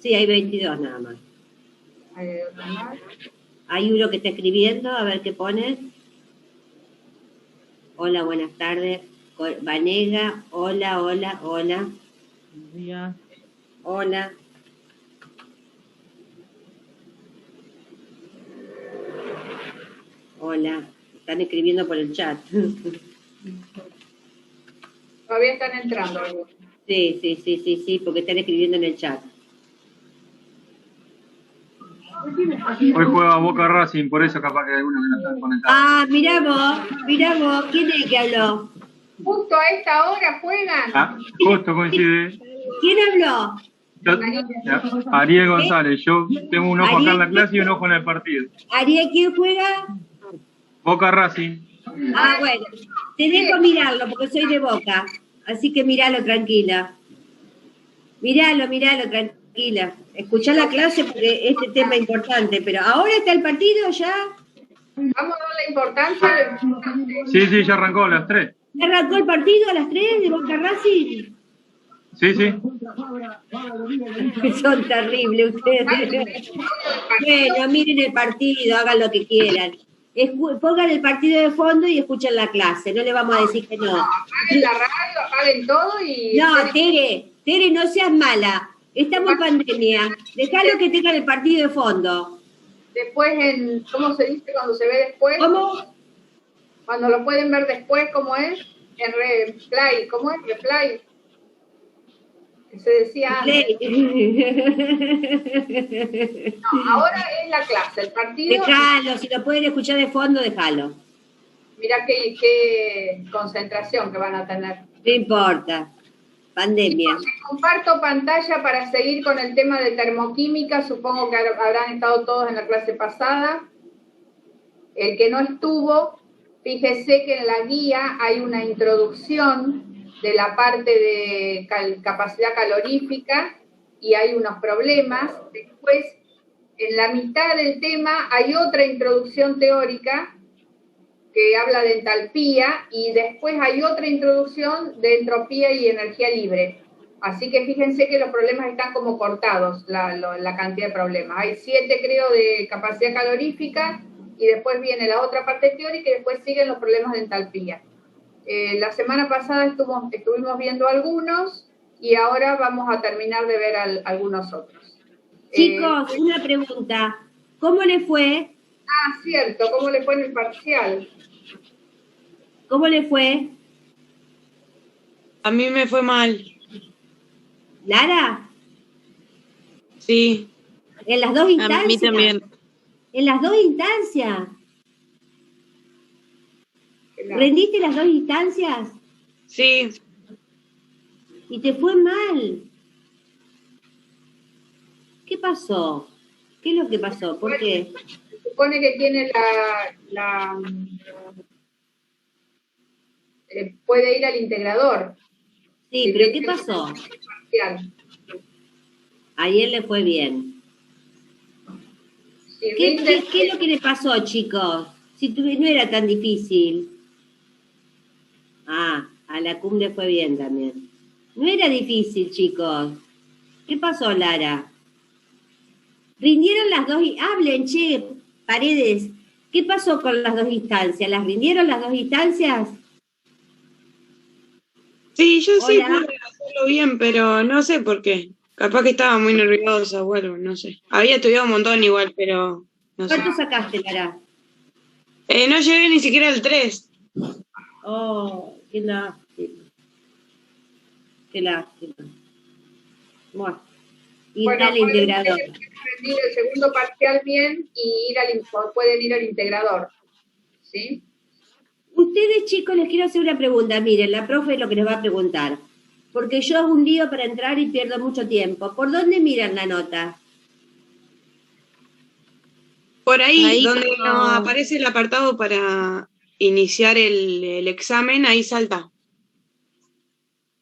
Sí, hay 22 nada más. ¿Hay otro más? Hay uno que está escribiendo, a ver qué pone. Hola, buenas tardes. Vanega, hola, hola, hola. Buenos días. Hola. Hola. Están escribiendo por el chat. Todavía están entrando algunos. Sí, porque están escribiendo en el chat. Hoy juega Boca Racing, por eso capaz que hay algunos que no están conectados. Ah, mirá vos. ¿Quién es el que habló? Justo a esta hora juegan. Ah, justo coincide. ¿Quién habló? Ariel González, yo tengo un ojo acá en la clase y un ojo en el partido. ¿Ariel quién juega? Boca Racing. Ah, bueno. Te dejo mirarlo porque soy de Boca. Así que míralo tranquila. Míralo, tranquila. Escuchá la clase porque este tema es importante. Pero ahora está el partido ya. Vamos a dar la importancia. Sí, ya arrancó a las 3. ¿Ya arrancó el partido a las 3 de Boca Racing? Sí. Son terribles ustedes. Bueno, miren el partido, hagan lo que quieran. Pongan el partido de fondo y escuchen la clase. No le vamos a decir que no. Apaguen la radio, apaguen todo y... No, Tere, no seas mala. Estamos en pandemia. Dejalo que tengan el partido de fondo. Después, ¿cómo se dice cuando se ve después? ¿Cómo? Cuando lo pueden ver después, ¿cómo es? En replay, ¿cómo es? Replay. Se decía antes. No, ahora es la clase, el partido. Dejalo, si lo pueden escuchar de fondo, dejalo. Mirá qué concentración que van a tener. No importa. Pandemia. Entonces, comparto pantalla para seguir con el tema de termoquímica. Supongo que habrán estado todos en la clase pasada. El que no estuvo, fíjese que en la guía hay una introducción de la parte de capacidad calorífica y hay unos problemas. Después, en la mitad del tema hay otra introducción teórica que habla de entalpía y después hay otra introducción de entropía y energía libre. Así que fíjense que los problemas están como cortados, la cantidad de problemas. Hay 7, creo, de capacidad calorífica y después viene la otra parte teórica y después siguen los problemas de entalpía. La semana pasada estuvimos viendo algunos y ahora vamos a terminar de ver algunos otros. Chicos, una pregunta. ¿Cómo le fue? Ah, cierto, ¿cómo le fue en el parcial? ¿Cómo le fue? A mí me fue mal. ¿Lara? Sí. ¿En las dos instancias? A mí también. ¿En las dos instancias? ¿Rendiste las dos instancias? Sí. ¿Y te fue mal? ¿Qué pasó? ¿Qué es lo que pasó? ¿Por qué? Se supone que tiene puede ir al integrador. Sí, pero ¿qué pasó? Ayer le fue bien. ¿Qué es lo que le pasó, chicos? Si no era tan difícil. Ah, a la CUM le fue bien también. No era difícil, chicos. ¿Qué pasó, Lara? ¿Rindieron las dos? Hablen, che, Paredes. ¿Qué pasó con las dos instancias? ¿Las rindieron las dos instancias? Sí, yo sí pude hacerlo bien, pero no sé por qué. Capaz que estaba muy nerviosa o algo, no sé. Había estudiado un montón igual, pero no sé. ¿Cuánto sacaste, Lara? No llegué ni siquiera al 3. Oh, qué lástima. Qué lástima. Bueno, y está el integrador. Rendir el segundo parcial bien y pueden ir al integrador. ¿Sí? Ustedes, chicos, les quiero hacer una pregunta. Miren, la profe es lo que les va a preguntar. Porque yo hago un lío para entrar y pierdo mucho tiempo. ¿Por dónde miran la nota? Por ahí donde nos aparece el apartado para iniciar el examen, ahí salta.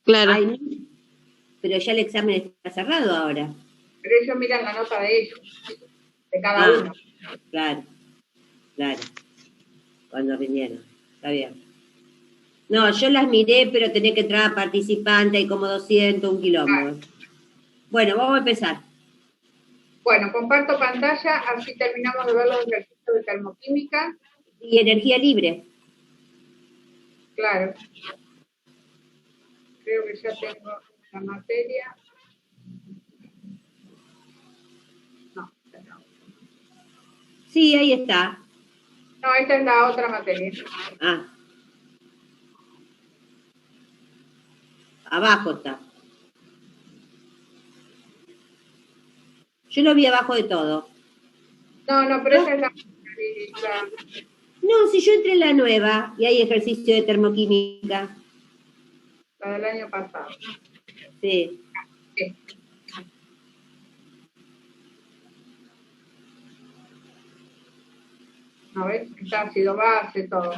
Claro. Ay, pero ya el examen está cerrado ahora. Pero ellos miran la nota de ellos, de cada uno. Claro. Cuando vinieron. Está bien. No, yo las miré, pero tenía que entrar a participante, hay como 200, un quilombo. Bueno, vamos a empezar. Bueno, comparto pantalla, así terminamos de ver los ejercicios de termoquímica. Y energía libre. Claro. Creo que ya tengo la materia. No, no. Sí, ahí está. No, esta es la otra materia. Ah. Abajo está. Yo lo vi abajo de todo. No, pero esa es la... No, si yo entré en la nueva y hay ejercicio de termoquímica. La del año pasado. Sí. Sí. A ver, está ácido base, todo.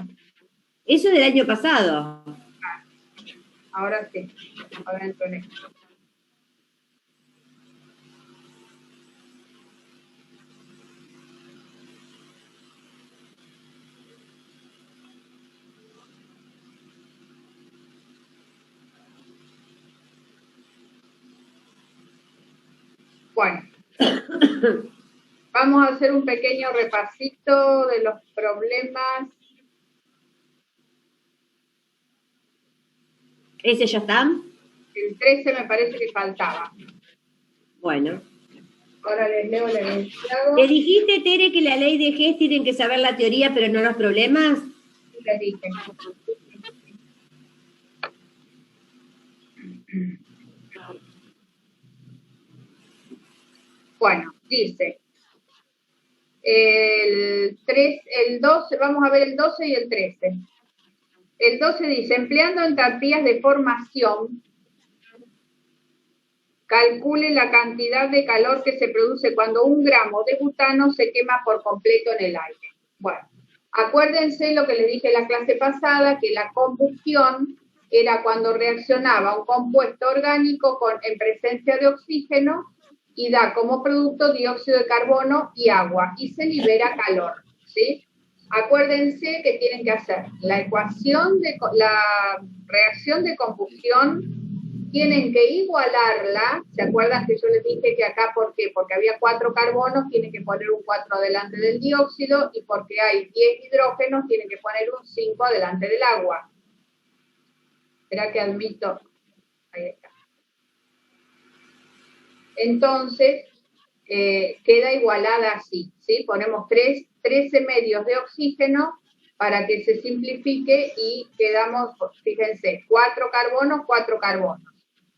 Eso del año pasado. Ahora sí. Ahora entro en esto. Bueno, vamos a hacer un pequeño repasito de los problemas. ¿Ese ya está? El 13 me parece que faltaba. Bueno. Ahora les leo el enunciado. ¿Le dijiste, Tere, que la ley de Hess tienen que saber la teoría, pero no los problemas? Sí, les dije. Bueno, dice, el 12, vamos a ver el 12 y el 13. El 12 dice, empleando entalpías de formación, calcule la cantidad de calor que se produce cuando 1 gramo de butano se quema por completo en el aire. Bueno, acuérdense lo que les dije en la clase pasada, que la combustión era cuando reaccionaba un compuesto orgánico en presencia de oxígeno y da como producto dióxido de carbono y agua, y se libera calor, ¿sí? Acuérdense que tienen que hacer la ecuación de la reacción de combustión, tienen que igualarla. ¿Se acuerdan que yo les dije que acá, por qué? Porque había 4 carbonos, tienen que poner un 4 delante del dióxido, y porque hay 10 hidrógenos, tienen que poner un 5 delante del agua. Espera que admito. Ahí está. Entonces, queda igualada así, ¿sí? Ponemos 13 medios de oxígeno para que se simplifique y quedamos, fíjense, 4 carbonos, 4 carbonos.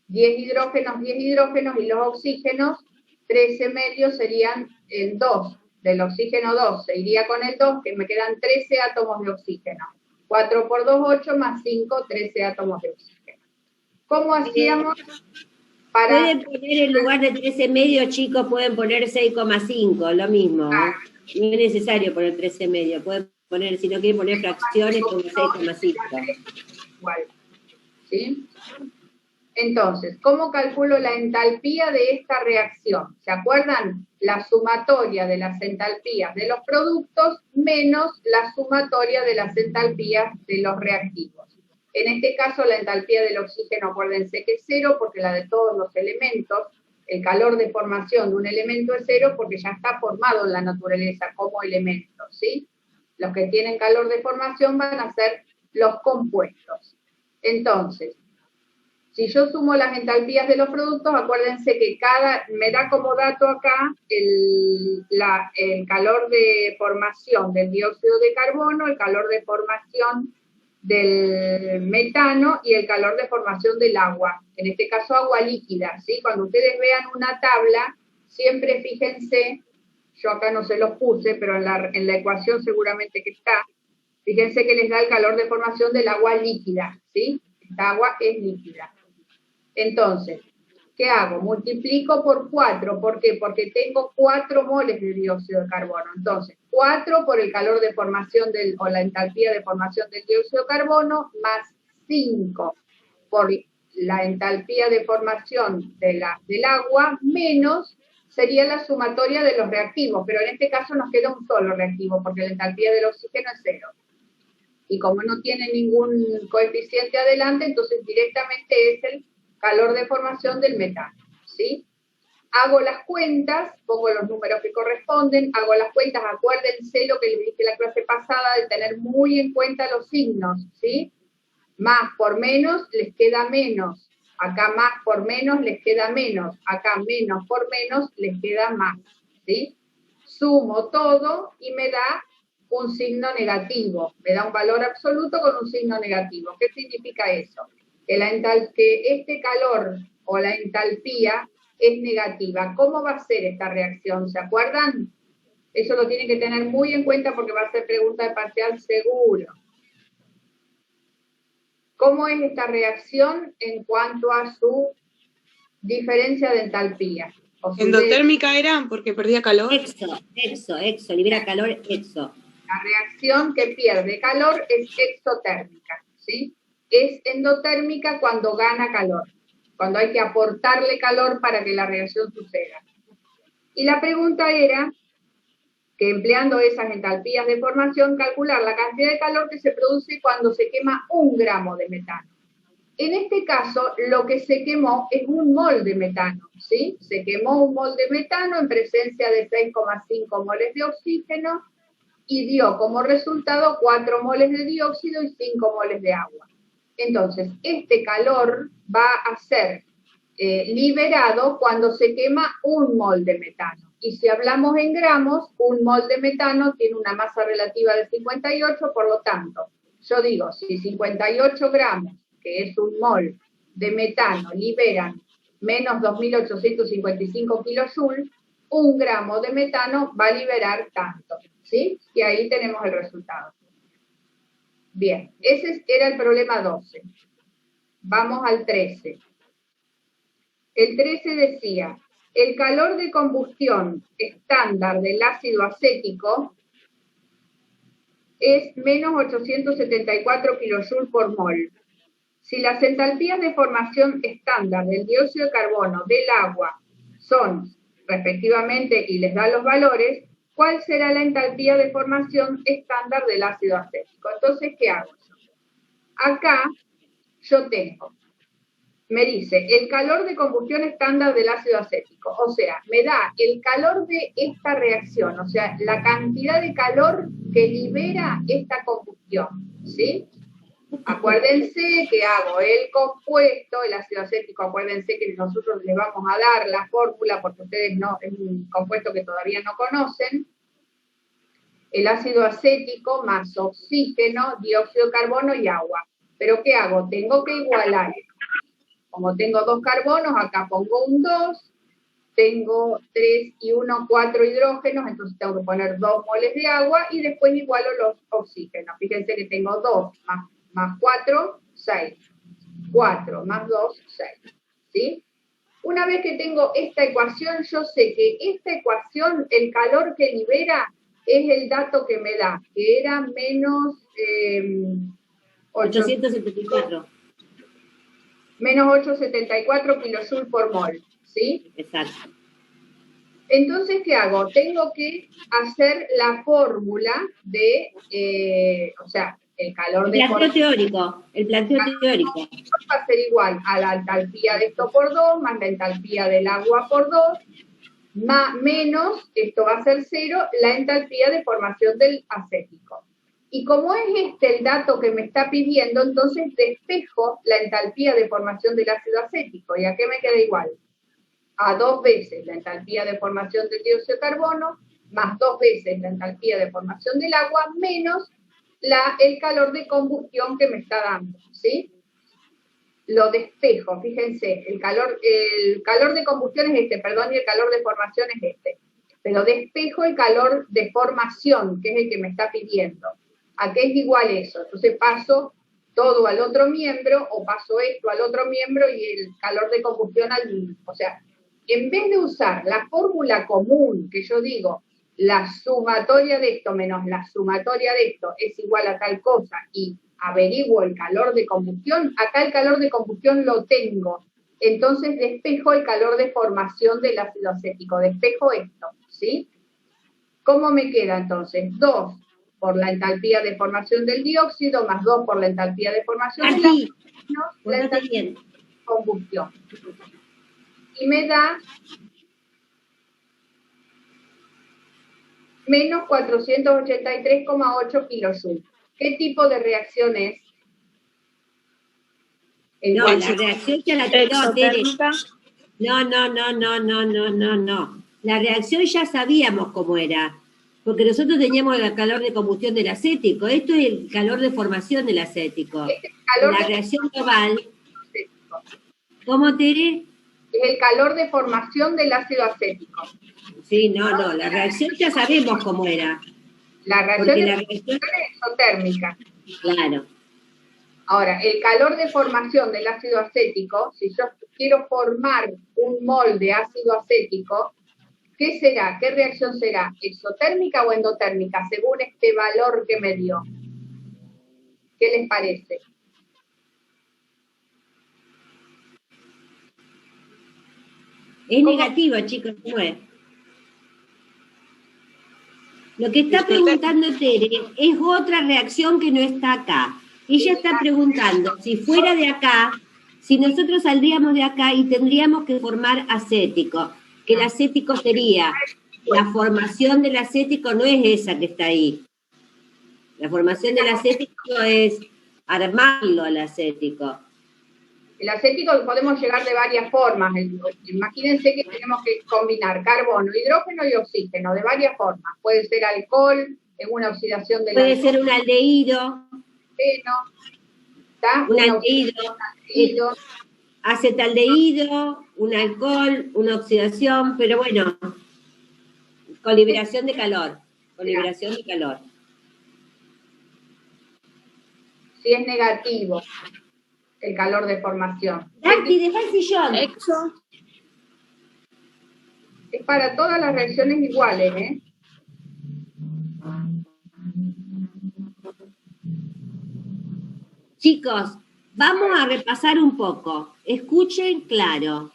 10 hidrógenos, 10 hidrógenos, y los oxígenos, 13 medios serían el 2, del oxígeno 2, se iría con el 2, que me quedan 13 átomos de oxígeno. 4 por 2, 8, más 5, 13 átomos de oxígeno. ¿Cómo hacíamos? Pueden poner en lugar de 13 medio, chicos, pueden poner 6,5, lo mismo. No es necesario poner 13 medio, pueden poner, si no quieren poner fracciones, como 6,5. Igual, ¿sí? Entonces, ¿cómo calculo la entalpía de esta reacción? ¿Se acuerdan? La sumatoria de las entalpías de los productos menos la sumatoria de las entalpías de los reactivos. En este caso, la entalpía del oxígeno, acuérdense que es 0, porque la de todos los elementos, el calor de formación de un elemento es 0 porque ya está formado en la naturaleza como elemento, ¿sí? Los que tienen calor de formación van a ser los compuestos. Entonces, si yo sumo las entalpías de los productos, acuérdense que me da como dato acá el calor de formación del dióxido de carbono, el calor de formación del metano y el calor de formación del agua, en este caso agua líquida, ¿sí? Cuando ustedes vean una tabla, siempre fíjense, yo acá no se los puse, pero en la ecuación seguramente que está, fíjense que les da el calor de formación del agua líquida, ¿sí? Esta agua es líquida. Entonces, ¿qué hago? Multiplico por 4, ¿por qué? Porque tengo 4 moles de dióxido de carbono. Entonces, 4 por el calor de formación o la entalpía de formación del dióxido de carbono, más 5 por la entalpía de formación del agua, menos sería la sumatoria de los reactivos, pero en este caso nos queda un solo reactivo, porque la entalpía del oxígeno es 0. Y como no tiene ningún coeficiente adelante, entonces directamente es el calor de formación del metano, ¿sí? hago las cuentas, pongo los números que corresponden, hago las cuentas, acuérdense lo que les dije la clase pasada de tener muy en cuenta los signos, ¿sí? Más por menos les queda menos, acá más por menos les queda menos, acá menos por menos les queda más, ¿sí? Sumo todo y me da un signo negativo, me da un valor absoluto con un signo negativo. ¿Qué significa eso? Que este calor o la entalpía es negativa. ¿Cómo va a ser esta reacción? ¿Se acuerdan? Eso lo tienen que tener muy en cuenta porque va a ser pregunta de parcial seguro. ¿Cómo es esta reacción en cuanto a su diferencia de entalpía? Endotérmica era porque perdía calor. Exo, libera calor, exo. La reacción que pierde calor es exotérmica, ¿sí? Es endotérmica cuando gana calor, cuando hay que aportarle calor para que la reacción suceda. Y la pregunta era que empleando esas entalpías de formación, calcular la cantidad de calor que se produce cuando se quema 1 gramo de metano. En este caso, lo que se quemó es 1 mol de metano, ¿sí? Se quemó 1 mol de metano en presencia de 6,5 moles de oxígeno y dio como resultado 4 moles de dióxido y 5 moles de agua. Entonces, este calor va a ser liberado cuando se quema 1 mol de metano. Y si hablamos en gramos, 1 mol de metano tiene una masa relativa de 58, por lo tanto, yo digo, si 58 gramos, que es 1 mol de metano, liberan menos 2.855 kilojoules, 1 gramo de metano va a liberar tanto, ¿sí? Y ahí tenemos el resultado. Bien, ese era el problema 12. Vamos al 13. El 13 decía, el calor de combustión estándar del ácido acético es menos 874 kilojoules por mol. Si las entalpías de formación estándar del dióxido de carbono del agua son, respectivamente, y les da los valores, ¿cuál será la entalpía de formación estándar del ácido acético? Entonces, ¿qué hago yo? Acá yo tengo, me dice, el calor de combustión estándar del ácido acético, o sea, me da el calor de esta reacción, o sea, la cantidad de calor que libera esta combustión, ¿sí? Acuérdense que hago el compuesto, el ácido acético, acuérdense que nosotros les vamos a dar la fórmula, porque ustedes no, es un compuesto que todavía no conocen, el ácido acético más oxígeno, dióxido de carbono y agua. ¿Pero qué hago? Tengo que igualar. Como tengo 2 carbonos, acá pongo un 2, tengo 3 y 1, 4 hidrógenos, entonces tengo que poner 2 moles de agua y después igualo los oxígenos. Fíjense que tengo 2 más 4, 6. 4 más 2, 6. ¿Sí? Una vez que tengo esta ecuación, yo sé que esta ecuación, el calor que libera, es el dato que me da, que era menos 874. Menos 874 kilojoules por mol, ¿sí? Exacto. Entonces, ¿qué hago? Tengo que hacer la fórmula de, o sea, el calor de formación. El planteo teórico. Va a ser igual a la entalpía de esto por 2, más la entalpía del agua por 2, menos, esto va a ser 0, la entalpía de formación del acético. Y como es este el dato que me está pidiendo, entonces despejo la entalpía de formación del ácido acético. ¿Y a qué me queda igual? A 2 veces la entalpía de formación del dióxido de carbono, más 2 veces la entalpía de formación del agua, menos el calor de combustión que me está dando, ¿sí? Lo despejo, fíjense, el calor de combustión es este, perdón, y el calor de formación es este. Pero despejo el calor de formación, que es el que me está pidiendo. ¿A qué es igual eso? Entonces paso todo al otro miembro, o paso esto al otro miembro y el calor de combustión al mismo. O sea, en vez de usar la fórmula común, que yo digo, la sumatoria de esto menos la sumatoria de esto es igual a tal cosa, y averiguo el calor de combustión, acá el calor de combustión lo tengo. Entonces despejo el calor de formación del ácido acético, despejo esto, ¿sí? ¿Cómo me queda entonces? 2 por la entalpía de formación del dióxido, más 2 por la entalpía de formación del ácido, menos la entalpía de combustión. Y me da menos 483,8 kilojoules. ¿Qué tipo de reacción es? No, la reacción ya la tenemos, Tere. Exotérmica. No. La reacción ya sabíamos cómo era, porque nosotros teníamos el calor de combustión del acético. Esto es el calor de formación del acético. Este es el calor La de reacción global. acético. ¿Cómo, Tere? Es el calor de formación del ácido acético. Sí, no, la reacción ya sabemos cómo era. La Porque reacción la es reacción, exotérmica. claro. Ahora, el calor de formación del ácido acético, si yo quiero formar un mol de ácido acético, ¿qué será? ¿Qué reacción será? ¿Exotérmica o endotérmica? Según este valor que me dio. ¿Qué les parece? Es ¿Cómo? negativo, chicos, ¿cómo es? Lo que está preguntando Tere es otra reacción que no está acá. Ella está preguntando si fuera de acá, si nosotros saldríamos de acá y tendríamos que formar acético, que el acético sería, la formación del acético no es esa que está ahí. La formación del acético es armarlo al acético. El acético podemos llegar de varias formas. Imagínense que tenemos que combinar carbono, hidrógeno y oxígeno, de varias formas. Puede ser alcohol, en una oxidación del Puede ser un aldehído, ¿está? un aldehído, acetaldehído, un alcohol, una oxidación, pero bueno, con liberación de calor, Si es negativo el calor de formación. Dati, deja el sillón. Es para todas las reacciones iguales, ¿eh? Chicos, vamos a repasar un poco. Escuchen claro.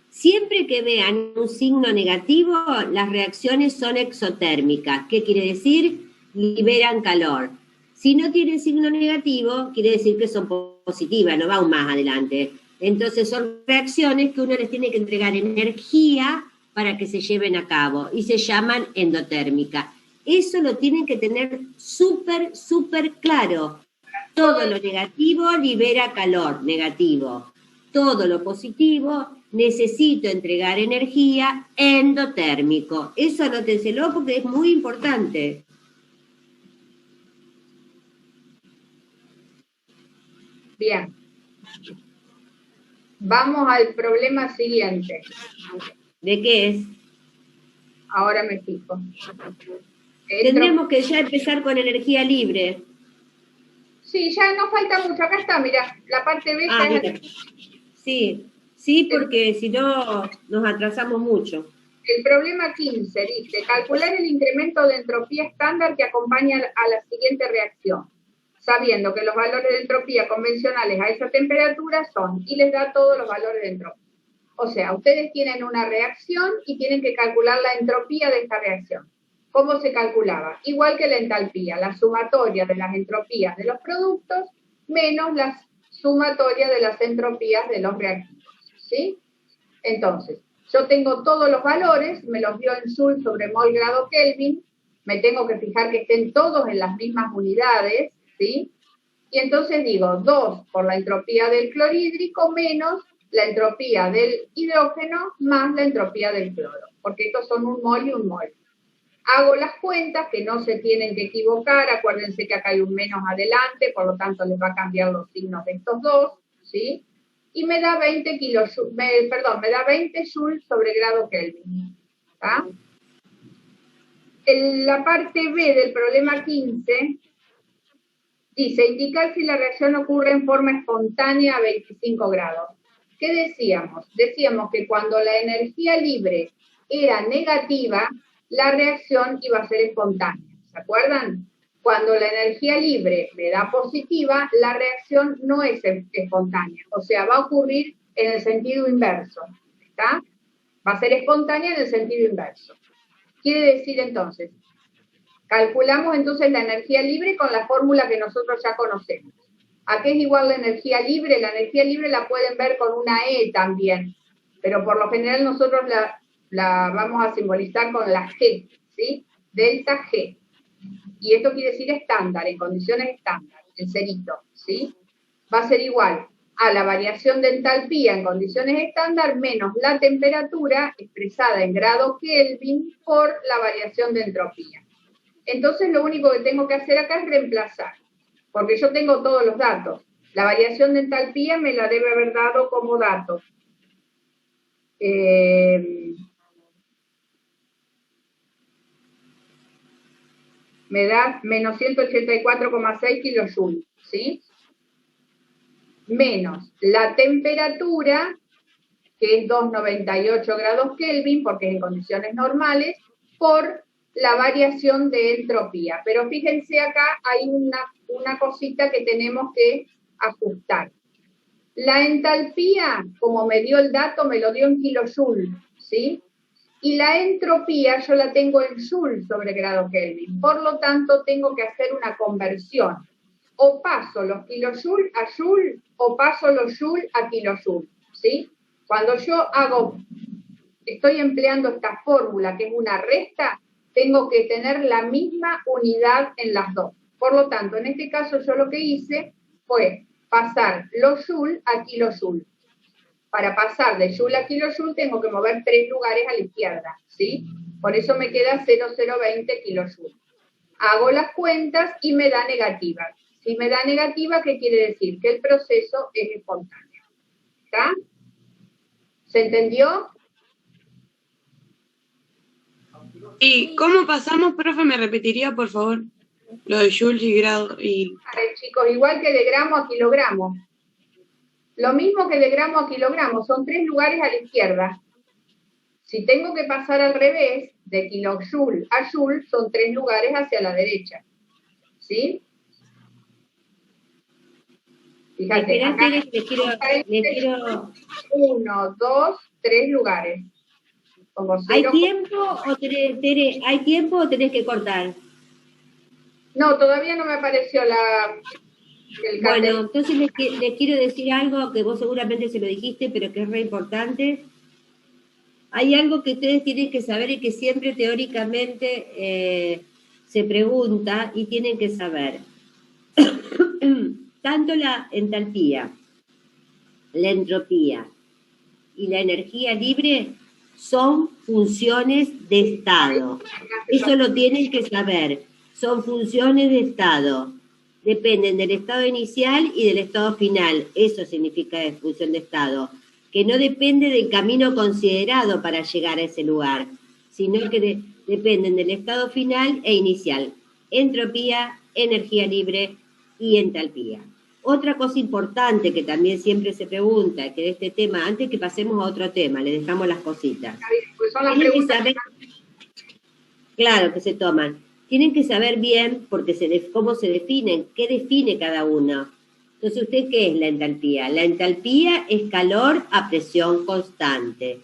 Siempre que vean un signo negativo, las reacciones son exotérmicas. ¿Qué quiere decir? Liberan calor. Si no tienen signo negativo, quiere decir que son positivas, no va aún más adelante. Entonces son reacciones que uno les tiene que entregar energía para que se lleven a cabo y se llaman endotérmicas. Eso lo tienen que tener súper, súper claro. Todo lo negativo libera calor, negativo. Todo lo positivo, necesito entregar energía, endotérmico. Eso anótenselo porque es muy importante. Bien. Vamos al problema siguiente. ¿De qué es? Ahora me fijo. Tendremos que ya empezar con energía libre. Sí, ya no falta mucho. Acá está, mira, la parte B ya mira. Sí, porque si no nos atrasamos mucho. El problema 15 dice, calcular el incremento de entropía estándar que acompaña a la siguiente reacción, sabiendo que los valores de entropía convencionales a esa temperatura son, y les da todos los valores de entropía. O sea, ustedes tienen una reacción y tienen que calcular la entropía de esta reacción. ¿Cómo se calculaba? Igual que la entalpía, la sumatoria de las entropías de los productos menos la sumatoria de las entropías de los reactivos, ¿sí? Entonces, yo tengo todos los valores, me los dio en Joule sobre mol grado Kelvin, me tengo que fijar que estén todos en las mismas unidades, ¿sí? Y entonces digo 2 por la entropía del clorhídrico menos la entropía del hidrógeno más la entropía del cloro, porque estos son un mol y un mol. Hago las cuentas, que no se tienen que equivocar, acuérdense que acá hay un menos adelante, por lo tanto les va a cambiar los signos de estos dos, ¿sí? Y me da 20 me da 20 joules sobre grado Kelvin, ¿tá? En la parte B del problema 15, dice, indicar si la reacción ocurre en forma espontánea a 25 grados. ¿Qué decíamos? Decíamos que cuando la energía libre era negativa, la reacción iba a ser espontánea. ¿Se acuerdan? Cuando la energía libre me da positiva, la reacción no es espontánea. O sea, va a ocurrir en el sentido inverso. ¿Está? Va a ser espontánea en el sentido inverso. Quiere decir entonces, calculamos entonces la energía libre con la fórmula que nosotros ya conocemos. ¿A qué es igual la energía libre? La energía libre la pueden ver con una E también, pero por lo general nosotros la vamos a simbolizar con la G, ¿sí? Delta G. Y esto quiere decir estándar, en condiciones estándar, el cerito, ¿sí? Va a ser igual a la variación de entalpía en condiciones estándar menos la temperatura expresada en grado Kelvin por la variación de entropía. Entonces lo único que tengo que hacer acá es reemplazar, porque yo tengo todos los datos. La variación de entalpía me la debe haber dado como dato. Me da menos 184,6 kilojoules, ¿sí? Menos la temperatura, que es 298 grados Kelvin, porque es en condiciones normales, por la variación de entropía. Pero fíjense acá, hay una cosita que tenemos que ajustar. La entalpía, como me dio el dato, me lo dio en kilojoules, ¿sí? Y la entropía yo la tengo en joule sobre grado Kelvin. Por lo tanto, tengo que hacer una conversión. O paso los kilojoules a joule, o paso los joule a kilojoules, ¿sí? Cuando yo estoy empleando esta fórmula, que es una resta, tengo que tener la misma unidad en las dos. Por lo tanto, en este caso yo lo que hice fue pasar los joule a kilojoule. Para pasar de joule a kilojoule tengo que mover 3 lugares a la izquierda, ¿sí? Por eso me queda 0,020 kilojoule. Hago las cuentas y me da negativa. Si me da negativa, ¿qué quiere decir? Que el proceso es espontáneo. ¿Está? ¿Se entendió? ¿Y cómo pasamos, profe? ¿Me repetiría, por favor? Lo de joules y grado y... A ver, chicos, igual que de gramo a kilogramo. Lo mismo que de gramo a kilogramo, son 3 lugares a la izquierda. Si tengo que pasar al revés, de kilojoule a joule, son 3 lugares hacia la derecha. ¿Sí? Fíjate, acá le quiero... 1, 2, 3 lugares. ¿Hay tiempo o tenés que cortar? No, todavía no me apareció el cartel. Bueno, entonces les quiero decir algo que vos seguramente se lo dijiste, pero que es re importante. Hay algo que ustedes tienen que saber y que siempre teóricamente se pregunta y tienen que saber. Tanto la entalpía, la entropía y la energía libre son funciones de estado. Eso lo tienen que saber. Son funciones de estado. Dependen del estado inicial y del estado final. Eso significa función de estado. Que no depende del camino considerado para llegar a ese lugar, sino que dependen del estado final e inicial. Entropía, energía libre y entalpía. Otra cosa importante que también siempre se pregunta, que de este tema, antes que pasemos a otro tema, le dejamos las cositas. Pues son las preguntas. Claro, que se toman. Tienen que saber bien cómo se definen, qué define cada uno. Entonces, ¿usted qué es la entalpía? La entalpía es calor a presión constante.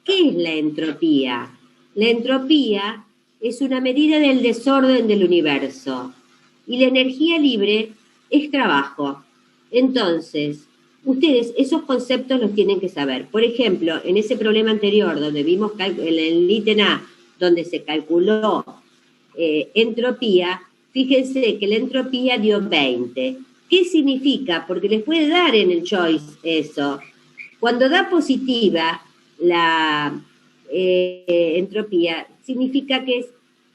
¿Qué es la entropía? La entropía es una medida del desorden del universo. Y la energía libre es trabajo. Entonces, ustedes esos conceptos los tienen que saber. Por ejemplo, en ese problema anterior, donde vimos en el ítem A, donde se calculó entropía, fíjense que la entropía dio 20. ¿Qué significa? Porque les puede dar en el choice eso. Cuando da positiva la entropía, significa que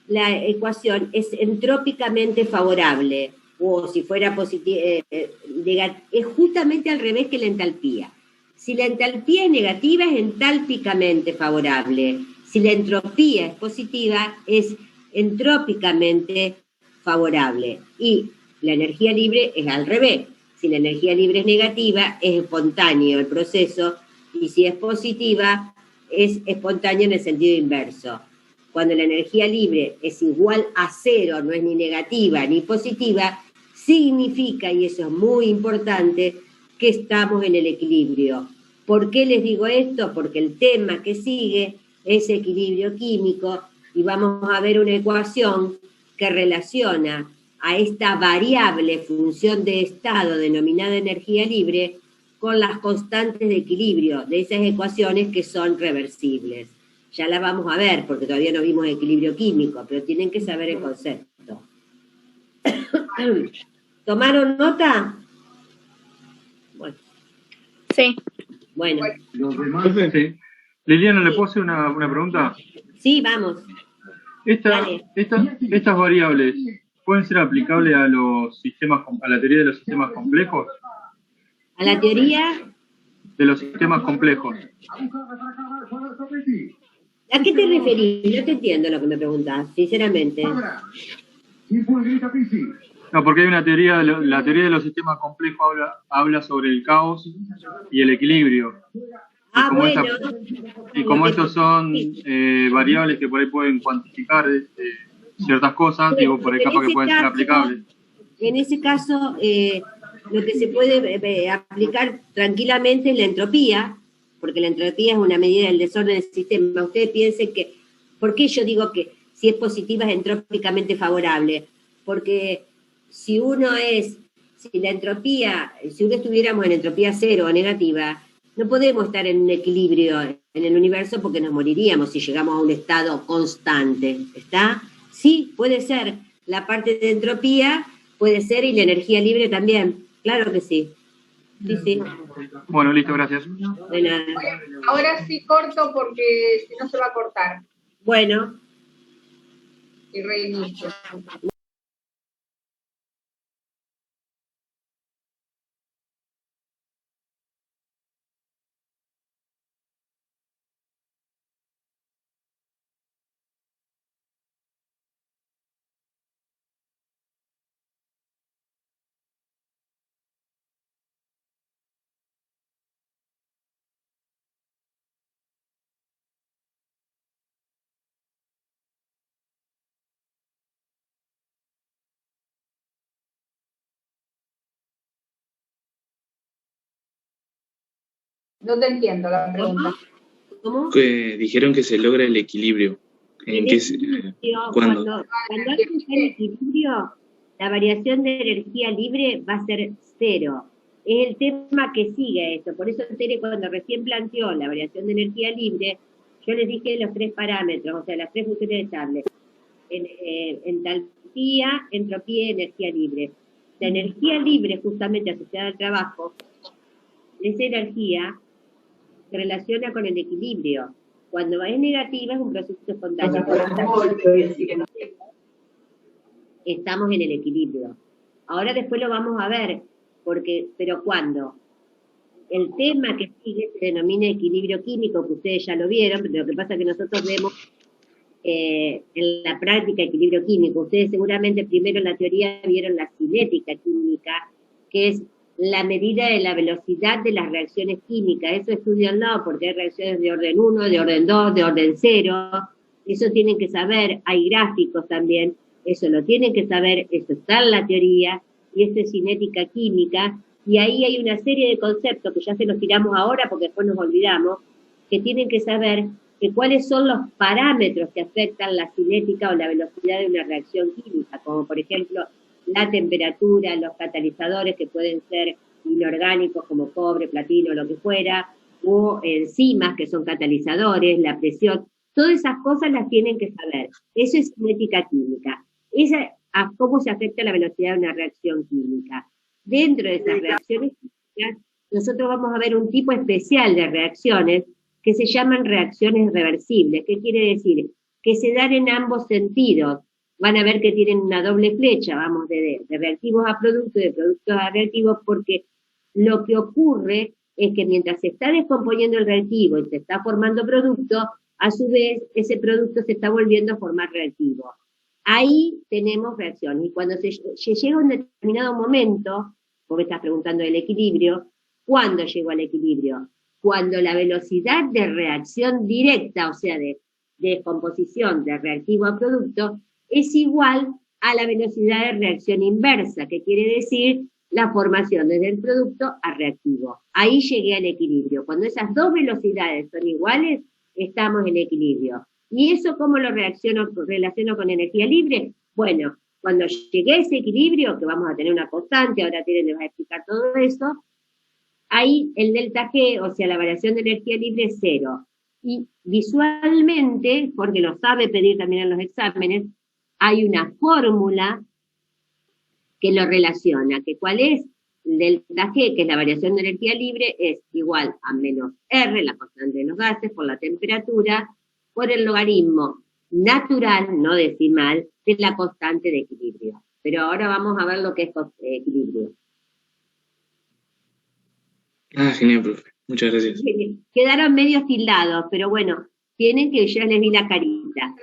la ecuación es entrópicamente favorable. O si fuera positiva, es justamente al revés que la entalpía. Si la entalpía es negativa, es entálpicamente favorable. Si la entropía es positiva, es entrópicamente favorable. Y la energía libre es al revés. Si la energía libre es negativa, es espontáneo el proceso, y si es positiva, es espontáneo en el sentido inverso. Cuando la energía libre es igual a 0, no es ni negativa ni positiva, significa, y eso es muy importante, que estamos en el equilibrio. ¿Por qué les digo esto? Porque el tema que sigue es equilibrio químico, y vamos a ver una ecuación que relaciona a esta variable función de estado denominada energía libre con las constantes de equilibrio de esas ecuaciones que son reversibles. Ya la vamos a ver, porque todavía no vimos equilibrio químico, pero tienen que saber el concepto. ¿Tomaron nota? Bueno. Sí. Bueno. Sí. Liliana, ¿le puedo hacer una pregunta? Sí, vamos. Estas variables pueden ser aplicables a los sistemas, a la teoría de los sistemas complejos. ¿A la teoría? De los sistemas complejos. ¿A qué te referís? No te entiendo lo que me preguntás, sinceramente. No, porque hay una teoría, la teoría de los sistemas complejos habla sobre el caos y el equilibrio. Y como estos son variables que por ahí pueden cuantificar ciertas cosas, digo, por ahí capaz que pueden ser aplicables. En ese caso, lo que se puede aplicar tranquilamente es la entropía, porque la entropía es una medida del desorden del sistema. Ustedes piensen que, ¿por qué yo digo que si es positiva es entrópicamente favorable? Porque si uno estuviéramos en entropía cero o negativa, no podemos estar en un equilibrio en el universo porque nos moriríamos si llegamos a un estado constante, ¿está? Sí, puede ser. La parte de entropía puede ser y la energía libre también. Claro que sí. Sí, sí. Bueno, listo, gracias. De nada. Ahora sí corto porque si no se va a cortar. Bueno. Y reinicio. No te entiendo la pregunta. ¿Cómo? Que dijeron que se logra el equilibrio. ¿Cuándo? Cuando está en equilibrio, la variación de energía libre va a ser cero. Es el tema que sigue esto. Por eso Tere, cuando recién planteó la variación de energía libre, yo les dije los 3 parámetros, o sea, las 3 funciones estables. Entalpía, entropía y energía libre. La energía libre, justamente asociada al trabajo, esa energía se relaciona con el equilibrio. Cuando es negativa es un proceso espontáneo. Estamos en el equilibrio. Ahora después lo vamos a ver, pero ¿cuándo? El tema que sigue se denomina equilibrio químico, que ustedes ya lo vieron, pero lo que pasa es que nosotros vemos en la práctica equilibrio químico. Ustedes seguramente primero en la teoría vieron la cinética química, que es la medida de la velocidad de las reacciones químicas. Eso estudianlo porque hay reacciones de orden 1, de orden 2, de orden 0. Eso tienen que saber. Hay gráficos también. Eso lo tienen que saber. Eso está en la teoría. Y esto es cinética química. Y ahí hay una serie de conceptos que ya se los tiramos ahora porque después nos olvidamos, que tienen que saber que cuáles son los parámetros que afectan la cinética o la velocidad de una reacción química, como por ejemplo la temperatura, los catalizadores que pueden ser inorgánicos como cobre, platino, lo que fuera, o enzimas que son catalizadores, la presión, todas esas cosas las tienen que saber. Eso es cinética química. A cómo se afecta la velocidad de una reacción química. Dentro de esas reacciones químicas, nosotros vamos a ver un tipo especial de reacciones que se llaman reacciones reversibles. ¿Qué quiere decir? Que se dan en ambos sentidos. Van a ver que tienen una doble flecha, vamos, de reactivos a productos, de productos a reactivos, porque lo que ocurre es que mientras se está descomponiendo el reactivo y se está formando producto, a su vez ese producto se está volviendo a formar reactivo. Ahí tenemos reacciones, y cuando se llega a un determinado momento, vos me estás preguntando del equilibrio, ¿cuándo llegó al equilibrio? Cuando la velocidad de reacción directa, o sea, de descomposición de reactivo a producto, es igual a la velocidad de reacción inversa, que quiere decir la formación desde el producto a reactivo. Ahí llegué al equilibrio. Cuando esas dos velocidades son iguales, estamos en equilibrio. ¿Y eso cómo lo relaciono con energía libre? Bueno, cuando llegué a ese equilibrio, que vamos a tener una constante, ahora Tere les va a explicar todo eso, ahí el delta G, o sea, la variación de energía libre es cero. Y visualmente, porque lo sabe pedir también en los exámenes, hay una fórmula que lo relaciona, que cuál es delta G, que es la variación de energía libre, es igual a menos R, la constante de los gases, por la temperatura, por el logaritmo natural, no decimal, de la constante de equilibrio. Pero ahora vamos a ver lo que es equilibrio. Ah, genial, profe. Muchas gracias. Quedaron medios tildados, pero bueno, tienen que, yo les vi la carita.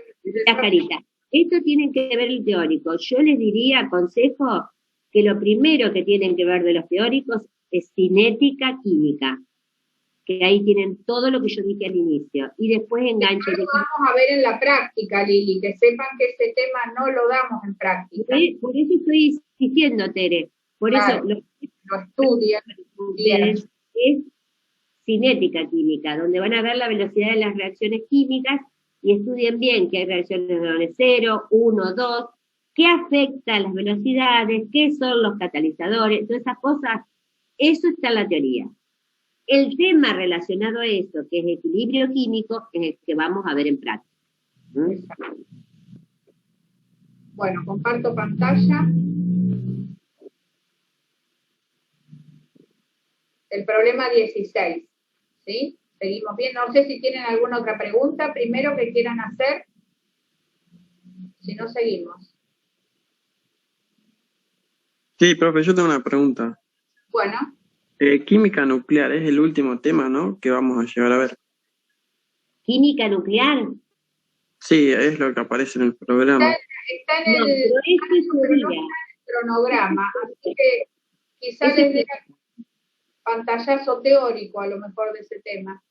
La carita. Esto tienen que ver el teórico. Yo les diría, aconsejo, que lo primero que tienen que ver de los teóricos es cinética química, que ahí tienen todo lo que yo dije al inicio, y después enganche. Lo vamos a ver en la práctica, Lili, que sepan que ese tema no lo damos en práctica. Por eso estoy diciendo, Tere, por claro, eso lo estudian. Es cinética química, donde van a ver la velocidad de las reacciones químicas y estudien bien que hay reacciones de 0, 1, 2, qué afecta a las velocidades, qué son los catalizadores, todas esas cosas, eso está en la teoría. El tema relacionado a eso, que es equilibrio químico, es el que vamos a ver en práctica. Bueno, comparto pantalla. El problema 16, ¿sí? Seguimos bien. No sé si tienen alguna otra pregunta primero que quieran hacer. Si no, seguimos. Sí, profe, yo tengo una pregunta. Bueno. Química nuclear es el último tema, ¿no?, que vamos a llegar a ver. ¿Química nuclear? Sí, es lo que aparece en el programa. Está en el cronograma, así que quizás les dé pantallazo teórico a lo mejor de ese tema.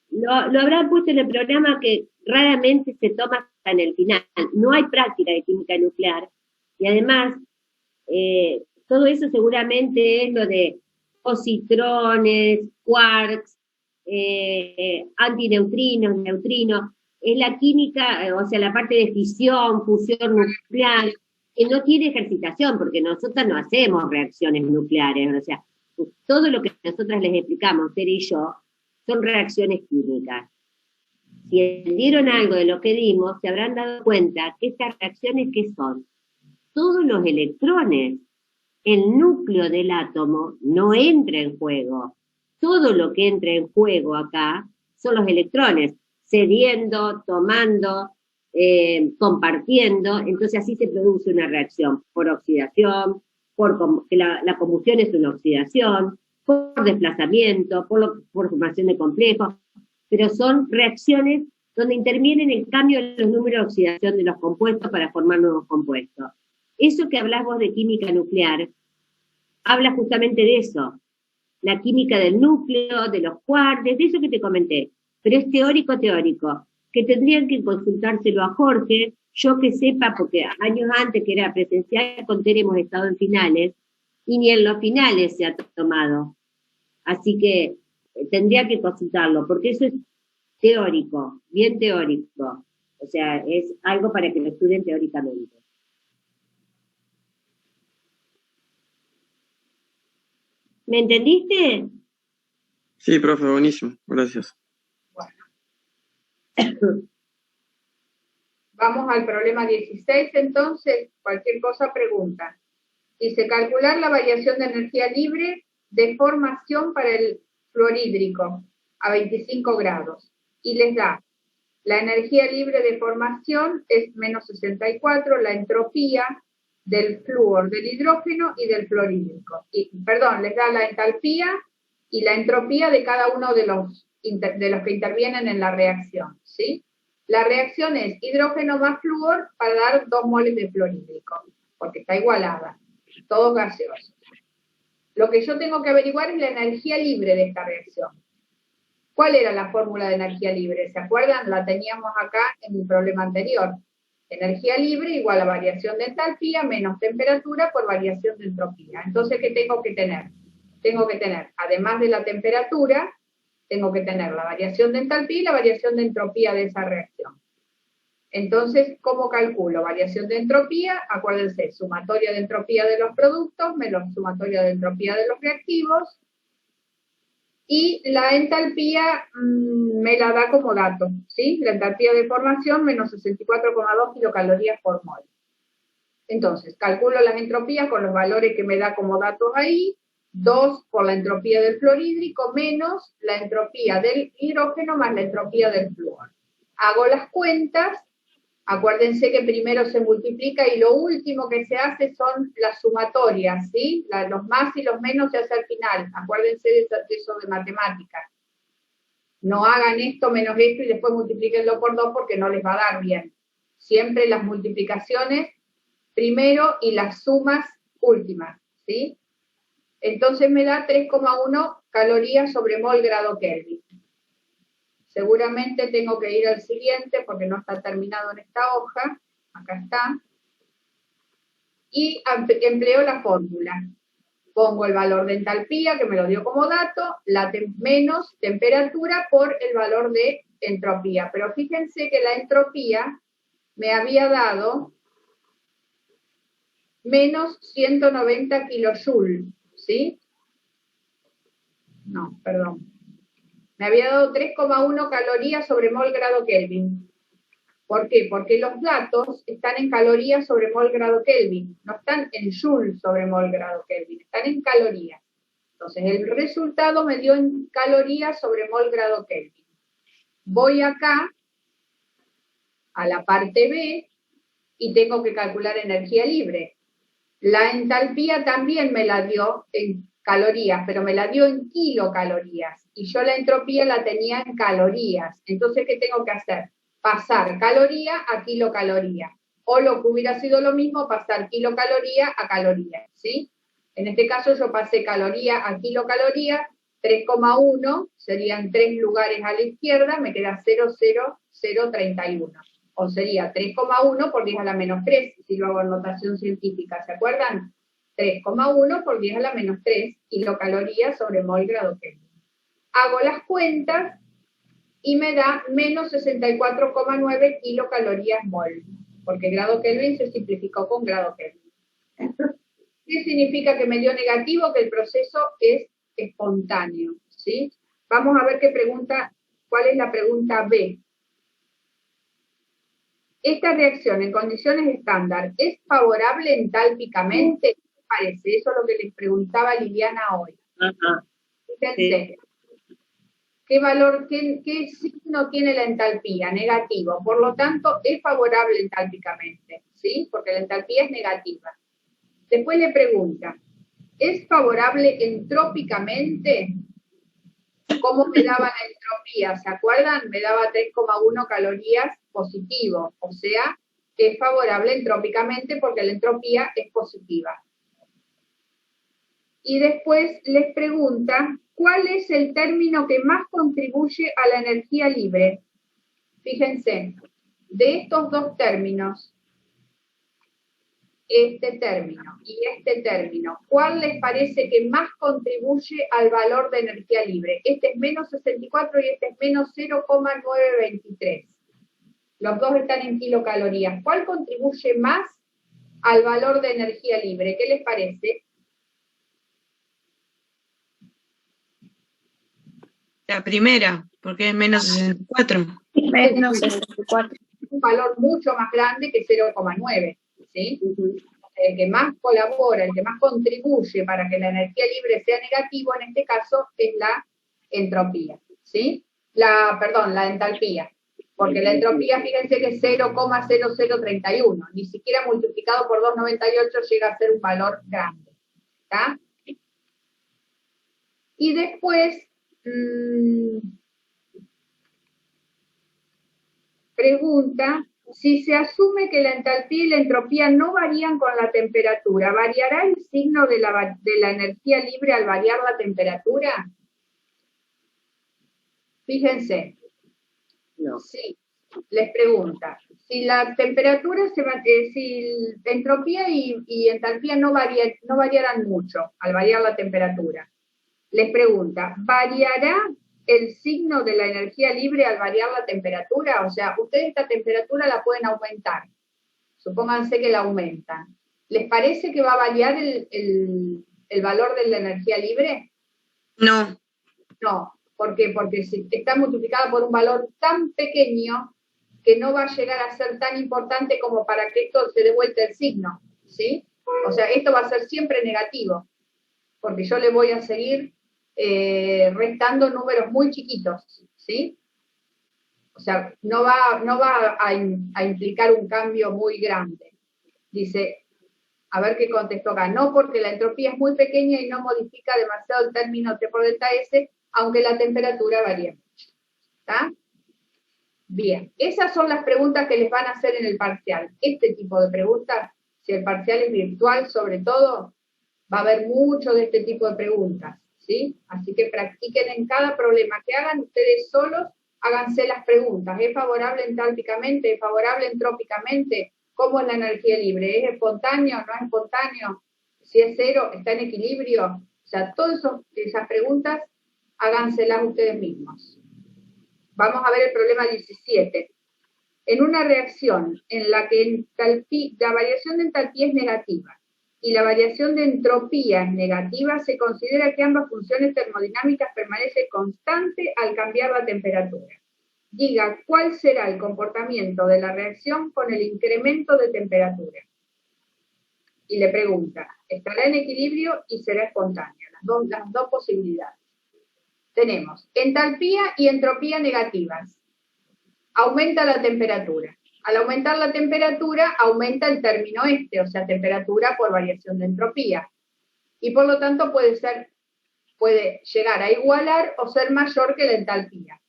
Lo habrán puesto en el programa que raramente se toma hasta en el final. No hay práctica de química nuclear. Y además, todo eso seguramente es lo de positrones, quarks, antineutrinos, neutrinos. Es la química, o sea, la parte de fisión, fusión nuclear, que no tiene ejercitación, porque nosotros no hacemos reacciones nucleares. O sea, todo lo que nosotras les explicamos, Tere y yo, son reacciones químicas. Si entendieron algo de lo que dimos, se habrán dado cuenta que estas reacciones, ¿qué son? Todos los electrones. El núcleo del átomo no entra en juego. Todo lo que entra en juego acá son los electrones, cediendo, tomando, compartiendo. Entonces así se produce una reacción por oxidación, que la combustión es una oxidación, por desplazamiento, por formación de complejos, pero son reacciones donde intervienen el cambio de los números de oxidación de los compuestos para formar nuevos compuestos. Eso que hablas vos de química nuclear, habla justamente de eso, la química del núcleo, de los quarks, de eso que te comenté, pero es teórico, que tendrían que consultárselo a Jorge, yo que sepa, porque años antes que era presencial, con Tere hemos estado en finales, y ni en los finales se ha tomado. Así que tendría que consultarlo, porque eso es teórico, bien teórico. O sea, es algo para que lo estudien teóricamente. ¿Me entendiste? Sí, profe, buenísimo. Gracias. Bueno. Vamos al problema 16, entonces, cualquier cosa pregunta. Dice, calcular la variación de energía libre de formación para el fluorhídrico a 25 grados. Y les da, la energía libre de formación es menos 64, la entropía del flúor, del hidrógeno y del fluorhídrico. Perdón, les da la entalpía y la entropía de cada uno de los que intervienen en la reacción, ¿sí? La reacción es hidrógeno más flúor para dar 2 moles de fluorhídrico, porque está igualada, todos gaseosos. Lo que yo tengo que averiguar es la energía libre de esta reacción. ¿Cuál era la fórmula de energía libre? ¿Se acuerdan? La teníamos acá en el problema anterior. Energía libre igual a variación de entalpía menos temperatura por variación de entropía. Entonces, ¿qué tengo que tener? Tengo que tener, además de la temperatura, tengo que tener la variación de entalpía y la variación de entropía de esa reacción. Entonces, ¿cómo calculo? Variación de entropía, acuérdense, sumatoria de entropía de los productos menos sumatoria de entropía de los reactivos, Y la entalpía me la da como dato, ¿sí? La entalpía de formación, menos 64,2 kilocalorías por mol. Entonces, calculo las entropías con los valores que me da como datos ahí, 2 por la entropía del fluorhídrico menos la entropía del hidrógeno más la entropía del flúor. Hago las cuentas, acuérdense que primero se multiplica y lo último que se hace son las sumatorias, ¿sí? Los más y los menos se hace al final, acuérdense de eso de matemáticas. No hagan esto menos esto y después multiplíquenlo por 2 porque no les va a dar bien. Siempre las multiplicaciones primero y las sumas últimas, ¿sí? Entonces me da 3,1 calorías sobre mol grado Kelvin. Seguramente tengo que ir al siguiente porque no está terminado en esta hoja. Acá está. Y empleo la fórmula. Pongo el valor de entalpía, que me lo dio como dato, menos temperatura por el valor de entropía. Pero fíjense que la entropía me había dado menos 190 kilojoules, ¿sí? No, perdón. Me había dado 3,1 calorías sobre mol grado Kelvin. ¿Por qué? Porque los datos están en calorías sobre mol grado Kelvin, no están en joule sobre mol grado Kelvin, están en calorías. Entonces, el resultado me dio en calorías sobre mol grado Kelvin. Voy acá a la parte B y tengo que calcular energía libre. La entalpía también me la dio en calorías, pero me la dio en kilocalorías. Y yo la entropía la tenía en calorías. Entonces, ¿qué tengo que hacer? Pasar caloría a kilocaloría. O lo que hubiera sido lo mismo, pasar kilocaloría a caloría, ¿sí? En este caso yo pasé caloría a kilocaloría, 3,1, serían 3 lugares a la izquierda, me queda 0,0031. O sería 3,1 por 10 a la menos 3, si lo hago en notación científica, ¿se acuerdan? 3,1 por 10 a la menos 3 kilocalorías sobre mol grado Kelvin. Hago las cuentas y me da menos 64,9 kilocalorías mol, porque grado Kelvin se simplificó con grado Kelvin. ¿Qué significa que me dio negativo? Que el proceso es espontáneo, ¿sí? Vamos a ver qué pregunta, cuál es la pregunta B. Esta reacción en condiciones estándar es favorable entálpicamente. ¿Qué les parece? Eso es lo que les preguntaba Liliana hoy. Ajá. Fíjense. Sí. ¿Qué valor, qué signo tiene la entalpía? Negativo. Por lo tanto, es favorable entálpicamente, ¿sí? Porque la entalpía es negativa. Después le pregunta, ¿es favorable entrópicamente? ¿Cómo me daba la entropía? ¿Se acuerdan? Me daba 3,1 calorías positivo, o sea, es favorable entrópicamente porque la entropía es positiva. Y después les pregunta, ¿cuál es el término que más contribuye a la energía libre? Fíjense, de estos dos términos, este término y este término, ¿cuál les parece que más contribuye al valor de energía libre? Este es menos 64 y este es menos 0,923. Los dos están en kilocalorías. ¿Cuál contribuye más al valor de energía libre? ¿Qué les parece? La primera, porque es menos 64. Menos 64. Un valor mucho más grande que 0,9, ¿sí? El que más colabora, el que más contribuye para que la energía libre sea negativo, en este caso, es la entropía, ¿sí? La entalpía. Porque la entropía, fíjense que es 0,0031, ni siquiera multiplicado por 2,98 llega a ser un valor grande, ¿está? Y después, pregunta, si se asume que la entalpía y la entropía no varían con la temperatura, ¿variará el signo de la energía libre al variar la temperatura? Fíjense. No. Sí, les pregunta, si la temperatura, si entropía y entalpía no variaran mucho al variar la temperatura, les pregunta, ¿variará el signo de la energía libre al variar la temperatura? O sea, ustedes esta temperatura la pueden aumentar, supónganse que la aumentan. ¿Les parece que va a variar el valor de la energía libre? No. No, ¿por qué? Porque está multiplicada por un valor tan pequeño que no va a llegar a ser tan importante como para que esto se dé vuelta el signo, ¿sí? O sea, esto va a ser siempre negativo, porque yo le voy a seguir restando números muy chiquitos, ¿sí? O sea, no va a implicar un cambio muy grande. Dice, a ver qué contestó acá. No, porque la entropía es muy pequeña y no modifica demasiado el término T por delta S, aunque la temperatura varía mucho. ¿Está? Bien, esas son las preguntas que les van a hacer en el parcial. Este tipo de preguntas, si el parcial es virtual sobre todo, va a haber mucho de este tipo de preguntas, ¿sí? Así que practiquen en cada problema que hagan ustedes solos, háganse las preguntas. ¿Es favorable entálpicamente? ¿Es favorable entrópicamente? ¿Cómo es la energía libre? ¿Es espontáneo? ¿No es espontáneo? Si es cero, ¿está en equilibrio? O sea, todas esas preguntas háganselas ustedes mismos. Vamos a ver el problema 17. En una reacción en la que la variación de entalpía es negativa y la variación de entropía es negativa, se considera que ambas funciones termodinámicas permanecen constantes al cambiar la temperatura. Diga cuál será el comportamiento de la reacción con el incremento de temperatura. Y le pregunta, ¿estará en equilibrio y será espontánea? Las dos posibilidades. Tenemos entalpía y entropía negativas. Aumenta la temperatura. Al aumentar la temperatura, aumenta el término este, o sea, temperatura por variación de entropía. Y por lo tanto puede llegar a igualar o ser mayor que la entalpía.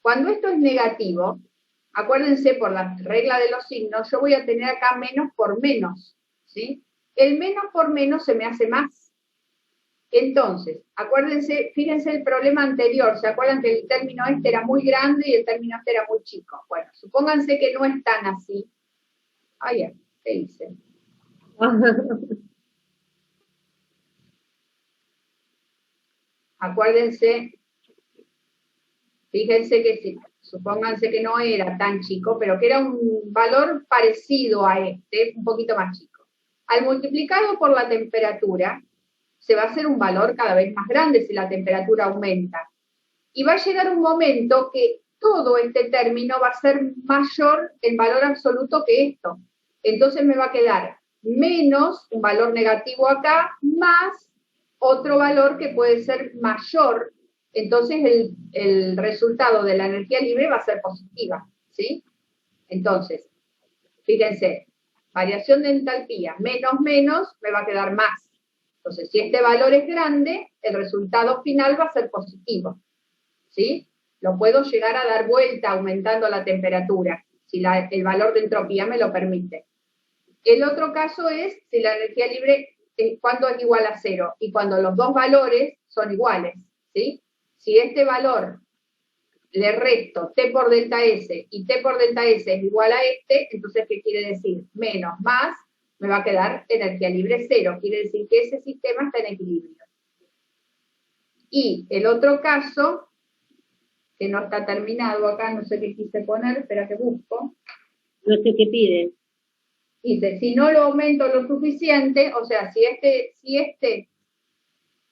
Cuando esto es negativo, acuérdense por la regla de los signos, yo voy a tener acá menos por menos, ¿sí? El menos por menos se me hace más. Entonces, acuérdense, fíjense el problema anterior, ¿se acuerdan que el término este era muy grande y el término este era muy chico? Bueno, supónganse que no es tan así. Ay, ¿qué hice? Acuérdense, fíjense que sí, supónganse que no era tan chico, pero que era un valor parecido a este, un poquito más chico. Al multiplicarlo por la temperatura, se va a hacer un valor cada vez más grande si la temperatura aumenta. Y va a llegar un momento que todo este término va a ser mayor en valor absoluto que esto. Entonces me va a quedar menos un valor negativo acá, más otro valor que puede ser mayor. Entonces el resultado de la energía libre va a ser positiva, ¿sí? Entonces, fíjense, variación de entalpía, menos, menos, me va a quedar más. Entonces, si este valor es grande, el resultado final va a ser positivo, ¿sí? Lo puedo llegar a dar vuelta aumentando la temperatura, si el valor de entropía me lo permite. El otro caso es si la energía libre, cuando es igual a cero, y cuando los dos valores son iguales, ¿sí? Si este valor le resto T por delta S y T por delta S es igual a este, entonces, ¿qué quiere decir? Menos, más, me va a quedar energía libre cero. Quiere decir que ese sistema está en equilibrio. Y el otro caso, que no está terminado acá, no sé qué quise poner, espera que busco. No sé qué pide. Dice, si no lo aumento lo suficiente, o sea, si este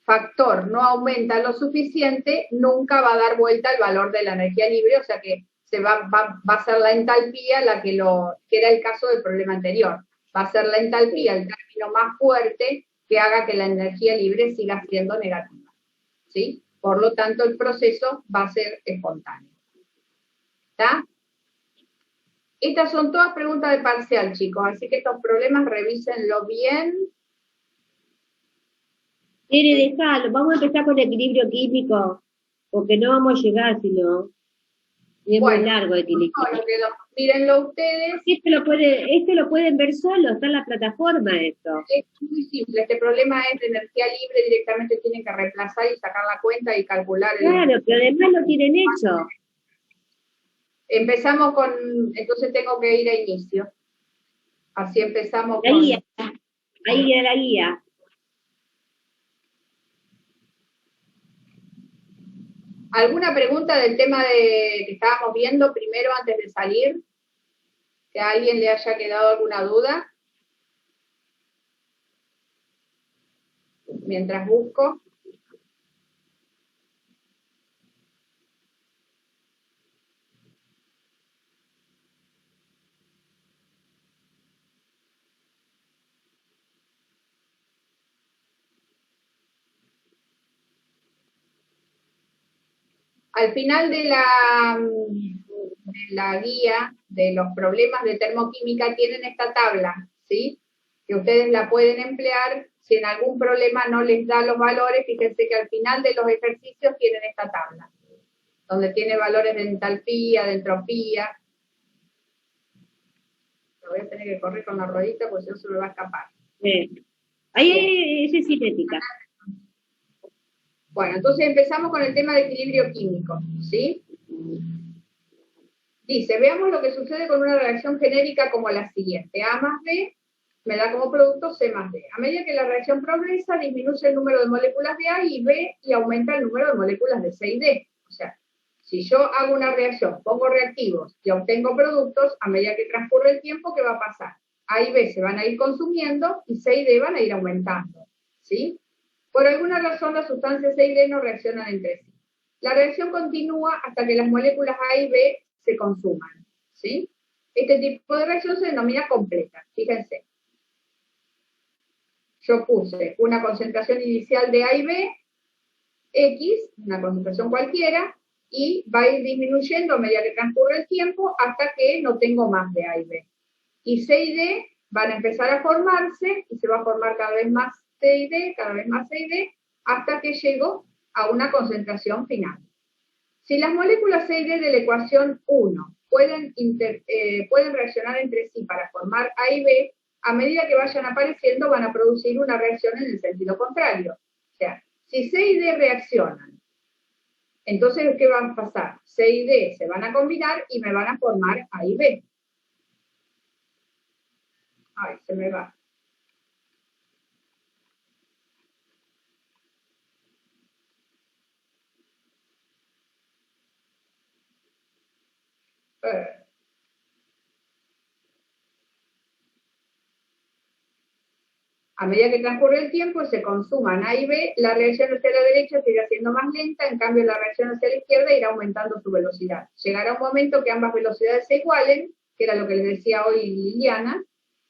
factor no aumenta lo suficiente, nunca va a dar vuelta el valor de la energía libre, o sea que va a ser la entalpía la que era el caso del problema anterior. Va a ser la entalpía el término más fuerte que haga que la energía libre siga siendo negativa, ¿sí? Por lo tanto, el proceso va a ser espontáneo. ¿Está? Estas son todas preguntas de parcial, chicos, así que estos problemas revísenlo bien. Tere, dejalo, vamos a empezar con el equilibrio químico, porque no vamos a llegar si no. Es muy largo el equilibrio. No, mírenlo ustedes. Este lo pueden ver solo, está en la plataforma esto. Es muy simple, este problema es de energía libre, directamente tienen que reemplazar y sacar la cuenta y calcular. Claro, pero además lo tienen hecho. Empezamos entonces tengo que ir a inicio. Así empezamos la guía. Ahí era la guía. ¿Alguna pregunta del tema que estábamos viendo primero antes de salir? ¿Que a alguien le haya quedado alguna duda? Mientras busco. Al final de la guía de los problemas de termoquímica tienen esta tabla, ¿sí? Que ustedes la pueden emplear si en algún problema no les da los valores. Fíjense que al final de los ejercicios tienen esta tabla, donde tiene valores de entalpía, de entropía. Lo voy a tener que correr con la ruedita porque si no se me va a escapar. Bien. Ahí es cinética. Bueno, entonces empezamos con el tema de equilibrio químico, ¿sí? Dice, veamos lo que sucede con una reacción genérica como la siguiente. A más B me da como producto C más D. A medida que la reacción progresa, disminuye el número de moléculas de A y B y aumenta el número de moléculas de C y D. O sea, si yo hago una reacción, pongo reactivos y obtengo productos, a medida que transcurre el tiempo, ¿qué va a pasar? A y B se van a ir consumiendo y C y D van a ir aumentando, ¿sí? Por alguna razón, las sustancias C y D no reaccionan entre sí. La reacción continúa hasta que las moléculas A y B se consuman, ¿sí? Este tipo de reacción se denomina completa. Fíjense. Yo puse una concentración inicial de A y B, X, una concentración cualquiera, y va a ir disminuyendo a medida que transcurre el tiempo hasta que no tengo más de A y B. Y C y D van a empezar a formarse y se va a formar cada vez más C y D, cada vez más C y D, hasta que llego a una concentración final. Si las moléculas C y D de la ecuación 1 pueden reaccionar entre sí para formar A y B, a medida que vayan apareciendo van a producir una reacción en el sentido contrario. O sea, si C y D reaccionan, entonces ¿qué va a pasar? C y D se van a combinar y me van a formar A y B. Ay, se me va. A medida que transcurre el tiempo y se consuman A y B, la reacción hacia la derecha se irá haciendo más lenta, en cambio la reacción hacia la izquierda irá aumentando su velocidad. Llegará un momento que ambas velocidades se igualen, que era lo que les decía hoy Liliana,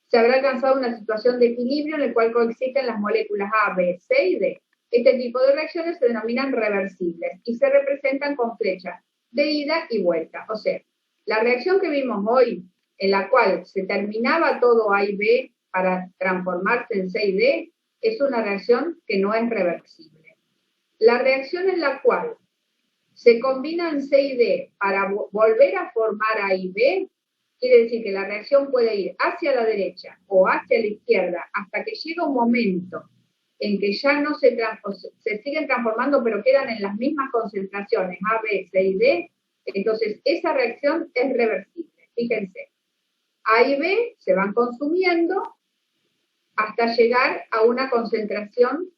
se habrá alcanzado una situación de equilibrio en el cual coexisten las moléculas A, B, C y D. Este tipo de reacciones se denominan reversibles y se representan con flechas de ida y vuelta. O sea, la reacción que vimos hoy, en la cual se terminaba todo A y B para transformarse en C y D, es una reacción que no es reversible. La reacción en la cual se combinan C y D para volver a formar A y B, quiere decir que la reacción puede ir hacia la derecha o hacia la izquierda hasta que llega un momento en que ya no se siguen transformando, pero quedan en las mismas concentraciones, A, B, C y D, entonces esa reacción es reversible. Fíjense, A y B se van consumiendo hasta llegar a una concentración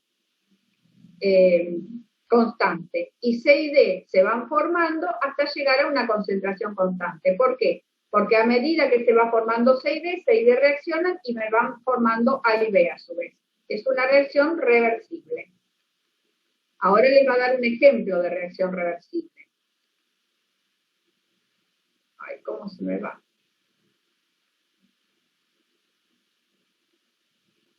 constante. Y C y D se van formando hasta llegar a una concentración constante. ¿Por qué? Porque a medida que se va formando C y D reaccionan y me van formando A y B a su vez. Es una reacción reversible. Ahora les va a dar un ejemplo de reacción reversible. Ay, ¿cómo se me va?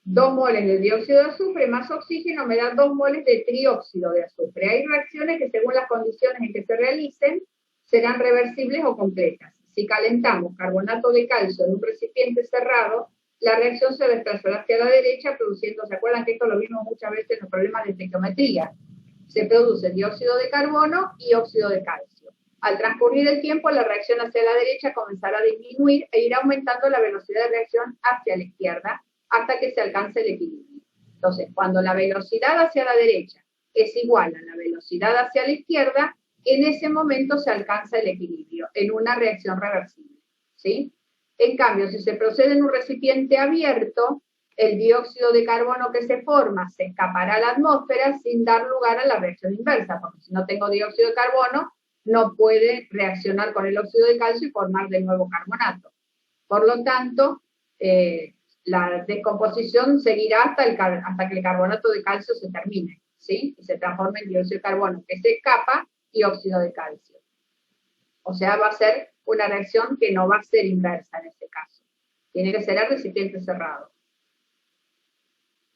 2 moles de dióxido de azufre más oxígeno me da 2 moles de trióxido de azufre. Hay reacciones que según las condiciones en que se realicen serán reversibles o completas. Si calentamos carbonato de calcio en un recipiente cerrado, la reacción se desplazará hacia la derecha produciendo, ¿se acuerdan que esto lo vimos muchas veces en los problemas de estequiometría? Se produce dióxido de carbono y óxido de calcio. Al transcurrir el tiempo, la reacción hacia la derecha comenzará a disminuir e irá aumentando la velocidad de reacción hacia la izquierda, hasta que se alcance el equilibrio. Entonces, cuando la velocidad hacia la derecha es igual a la velocidad hacia la izquierda, en ese momento se alcanza el equilibrio, en una reacción reversible, ¿sí? En cambio, si se procede en un recipiente abierto, el dióxido de carbono que se forma se escapará a la atmósfera sin dar lugar a la reacción inversa, porque si no tengo dióxido de carbono, no puede reaccionar con el óxido de calcio y formar de nuevo carbonato. Por lo tanto, la descomposición seguirá hasta que el carbonato de calcio se termine, ¿sí? Y se transforma en dióxido de carbono que se escapa y óxido de calcio. O sea, va a ser una reacción que no va a ser inversa en este caso. Tiene que ser el recipiente cerrado.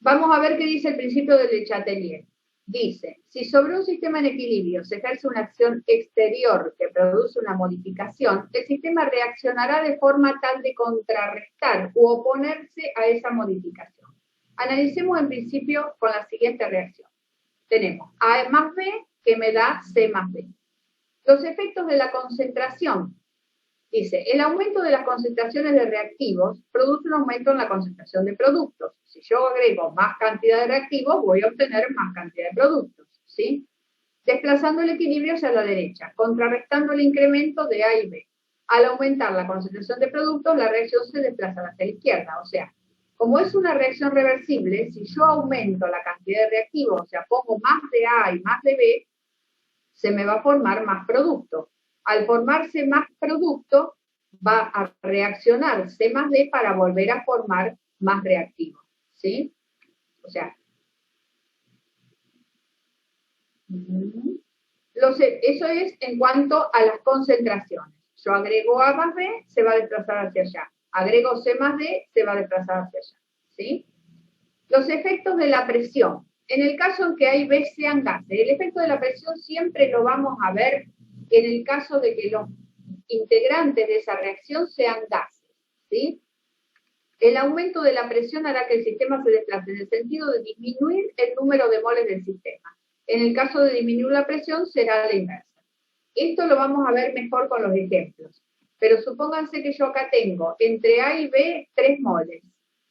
Vamos a ver qué dice el principio de Le Chatelier. dice, si sobre un sistema en equilibrio se ejerce una acción exterior que produce una modificación, el sistema reaccionará de forma tal de contrarrestar u oponerse a esa modificación. Analicemos en principio con la siguiente reacción. Tenemos A más B que me da C más D. Los efectos de la concentración. Dice, el aumento de las concentraciones de reactivos produce un aumento en la concentración de productos. Si yo agrego más cantidad de reactivos, voy a obtener más cantidad de productos, ¿sí? Desplazando el equilibrio hacia la derecha, contrarrestando el incremento de A y B. Al aumentar la concentración de productos, la reacción se desplaza hacia la izquierda. O sea, como es una reacción reversible, si yo aumento la cantidad de reactivos, o sea, pongo más de A y más de B, se me va a formar más producto. Al formarse más producto, va a reaccionar C más D para volver a formar más reactivo, ¿sí? O sea, eso es en cuanto a las concentraciones. Yo agrego A más B, se va a desplazar hacia allá. Agrego C más D, se va a desplazar hacia allá, ¿sí? Los efectos de la presión. En el caso en que A y B sean gases, el efecto de la presión siempre lo vamos a ver en el caso de que los integrantes de esa reacción sean gases, ¿sí? El aumento de la presión hará que el sistema se desplace en el sentido de disminuir el número de moles del sistema. En el caso de disminuir la presión, será la inversa. Esto lo vamos a ver mejor con los ejemplos. Pero supónganse que yo acá tengo entre A y B 3 moles,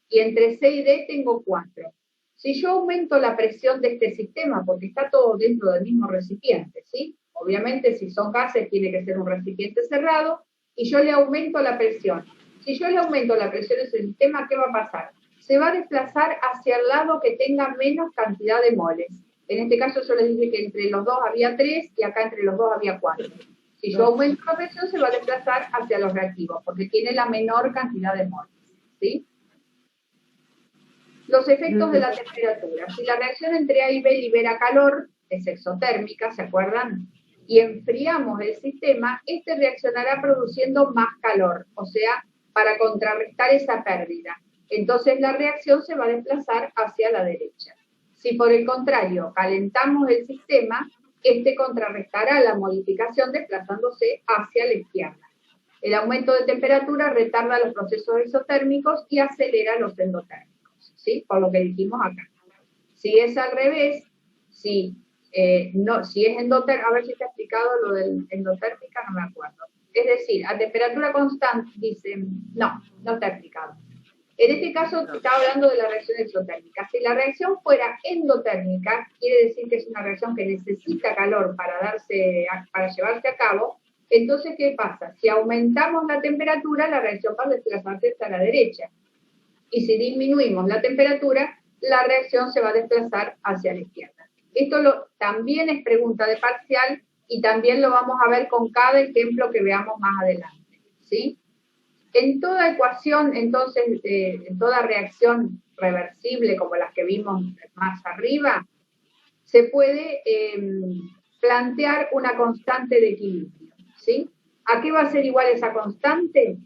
y entre C y D tengo 4. Si yo aumento la presión de este sistema, porque está todo dentro del mismo recipiente, ¿sí? Obviamente, si son gases, tiene que ser un recipiente cerrado, y yo le aumento la presión. Si yo le aumento la presión a ese sistema, ¿qué va a pasar? Se va a desplazar hacia el lado que tenga menos cantidad de moles. En este caso yo les dije que entre los dos había 3, y acá entre los dos había 4. Si yo aumento la presión, se va a desplazar hacia los reactivos, porque tiene la menor cantidad de moles, ¿sí? Los efectos de la temperatura. Si la reacción entre A y B libera calor, es exotérmica, ¿se acuerdan? Y enfriamos el sistema, este reaccionará produciendo más calor, o sea, para contrarrestar esa pérdida. Entonces la reacción se va a desplazar hacia la derecha. Si por el contrario calentamos el sistema, este contrarrestará la modificación desplazándose hacia la izquierda. El aumento de temperatura retarda los procesos exotérmicos y acelera los endotérmicos, ¿sí? Por lo que dijimos acá. Si es al revés, si es endotérmica, a ver si está explicado lo del endotérmica, no me acuerdo. Es decir, a temperatura constante, dicen, no está explicado. En este caso estaba hablando de la reacción exotérmica. Si la reacción fuera endotérmica, quiere decir que es una reacción que necesita calor para llevarse a cabo. Entonces, ¿qué pasa? Si aumentamos la temperatura, la reacción va a desplazarse hacia la derecha. Y si disminuimos la temperatura, la reacción se va a desplazar hacia la izquierda. Esto también es pregunta de parcial y también lo vamos a ver con cada ejemplo que veamos más adelante, ¿sí? En toda ecuación, entonces, en toda reacción reversible como las que vimos más arriba, se puede plantear una constante de equilibrio, ¿sí? ¿A qué va a ser igual esa constante?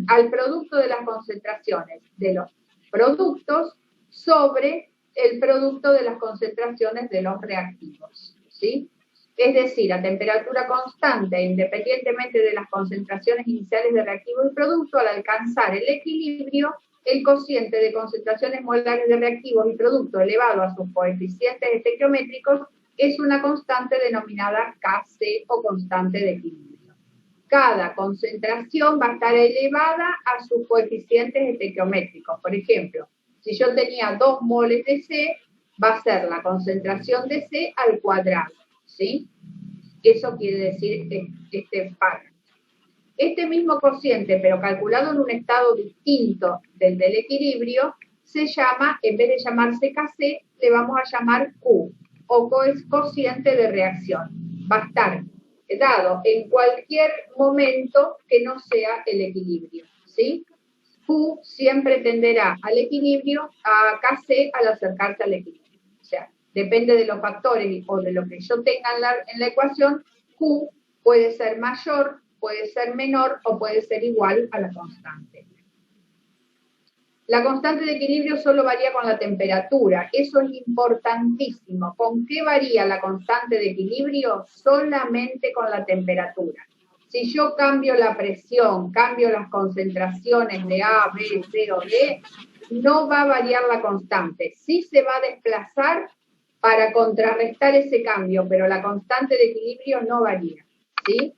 Al producto de las concentraciones de los productos sobre el producto de las concentraciones de los reactivos, ¿sí? Es decir, a temperatura constante, independientemente de las concentraciones iniciales de reactivo y producto, al alcanzar el equilibrio, el cociente de concentraciones molares de reactivos y producto elevado a sus coeficientes estequiométricos es una constante denominada Kc o constante de equilibrio. Cada concentración va a estar elevada a sus coeficientes estequiométricos. Por ejemplo, si yo tenía 2 moles de C, va a ser la concentración de C al cuadrado, ¿sí? Eso quiere decir este parámetro. Este mismo cociente, pero calculado en un estado distinto del equilibrio, se llama, en vez de llamarse Kc, le vamos a llamar Q, o cociente de reacción. Va a estar dado en cualquier momento que no sea el equilibrio, ¿sí? Q siempre tenderá al equilibrio, a Kc al acercarse al equilibrio. O sea, depende de los factores o de lo que yo tenga en la ecuación, Q puede ser mayor, puede ser menor o puede ser igual a la constante. La constante de equilibrio solo varía con la temperatura. Eso es importantísimo. ¿Con qué varía la constante de equilibrio? Solamente con la temperatura. Si yo cambio la presión, cambio las concentraciones de A, B, C o D, no va a variar la constante. Sí se va a desplazar para contrarrestar ese cambio, pero la constante de equilibrio no varía, ¿sí?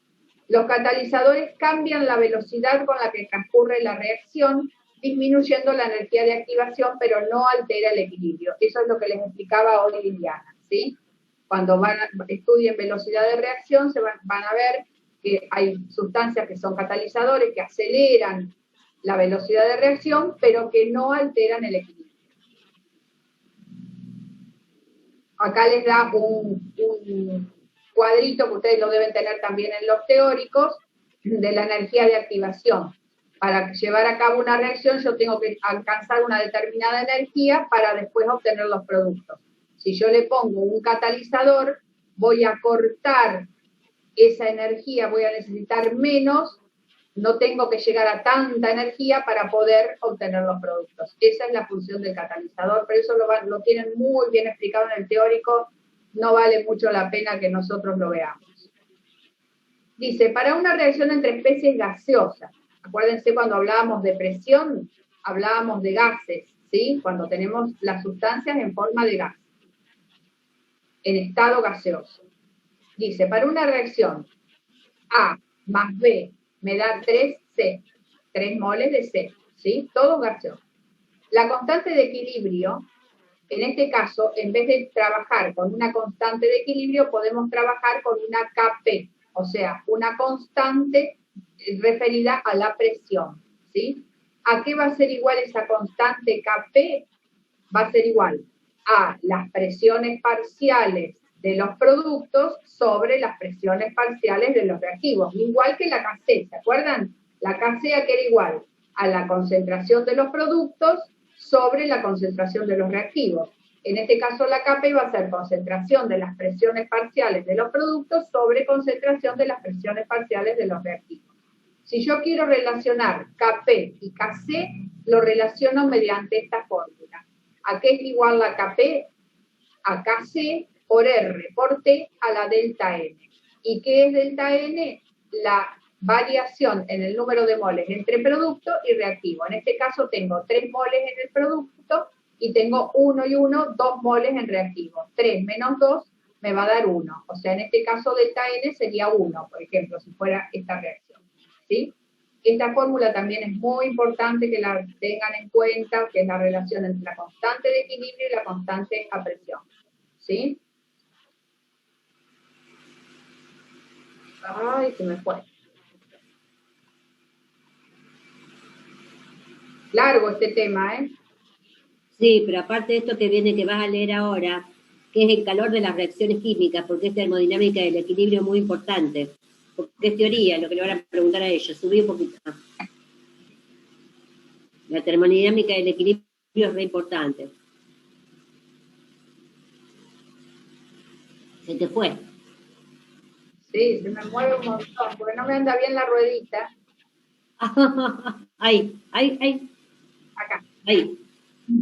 Los catalizadores cambian la velocidad con la que transcurre la reacción, disminuyendo la energía de activación, pero no altera el equilibrio. Eso es lo que les explicaba hoy Liliana, ¿sí? Cuando estudien velocidad de reacción, van a ver que hay sustancias que son catalizadores, que aceleran la velocidad de reacción, pero que no alteran el equilibrio. Acá les da un cuadrito que ustedes lo deben tener también en los teóricos, de la energía de activación. Para llevar a cabo una reacción yo tengo que alcanzar una determinada energía para después obtener los productos. Si yo le pongo un catalizador, voy a cortar esa energía, voy a necesitar menos, no tengo que llegar a tanta energía para poder obtener los productos. Esa es la función del catalizador, pero eso lo tienen muy bien explicado en el teórico, no vale mucho la pena que nosotros lo veamos. Dice, para una reacción entre especies gaseosas, acuérdense cuando hablábamos de presión, hablábamos de gases, ¿sí? Cuando tenemos las sustancias en forma de gas, en estado gaseoso. Dice, para una reacción A más B me da 3C, 3 moles de C, ¿sí? Todo gaseoso. La constante de equilibrio, en este caso, en vez de trabajar con una constante de equilibrio, podemos trabajar con una Kp, o sea, una constante referida a la presión, ¿sí? ¿A qué va a ser igual esa constante Kp? Va a ser igual a las presiones parciales de los productos sobre las presiones parciales de los reactivos, igual que la Kc, ¿se acuerdan? La Kc que era igual a la concentración de los productos sobre la concentración de los reactivos. En este caso la Kp va a ser concentración de las presiones parciales de los productos sobre concentración de las presiones parciales de los reactivos. Si yo quiero relacionar Kp y Kc, lo relaciono mediante esta fórmula. ¿A qué es igual la Kp? A Kc por R por T a la delta N. ¿Y qué es delta N? La variación en el número de moles entre producto y reactivo. En este caso tengo 3 moles en el producto y tengo 1 y 1, 2 moles en reactivo. 3 menos 2 me va a dar 1. O sea, en este caso delta N sería 1, por ejemplo, si fuera esta reacción, ¿sí? Esta fórmula también es muy importante que la tengan en cuenta, que es la relación entre la constante de equilibrio y la constante a presión, ¿sí? Ay, se me fue. Largo este tema, ¿eh? Sí, pero aparte de esto que viene, que vas a leer ahora, que es el calor de las reacciones químicas, porque es termodinámica del equilibrio muy importante, porque es teoría, lo que le van a preguntar a ellos. Subí un poquito. La termodinámica del equilibrio es muy importante. Se te fue. Sí, se me mueve un montón, porque no me anda bien la ruedita. Ahí. Acá. Ahí.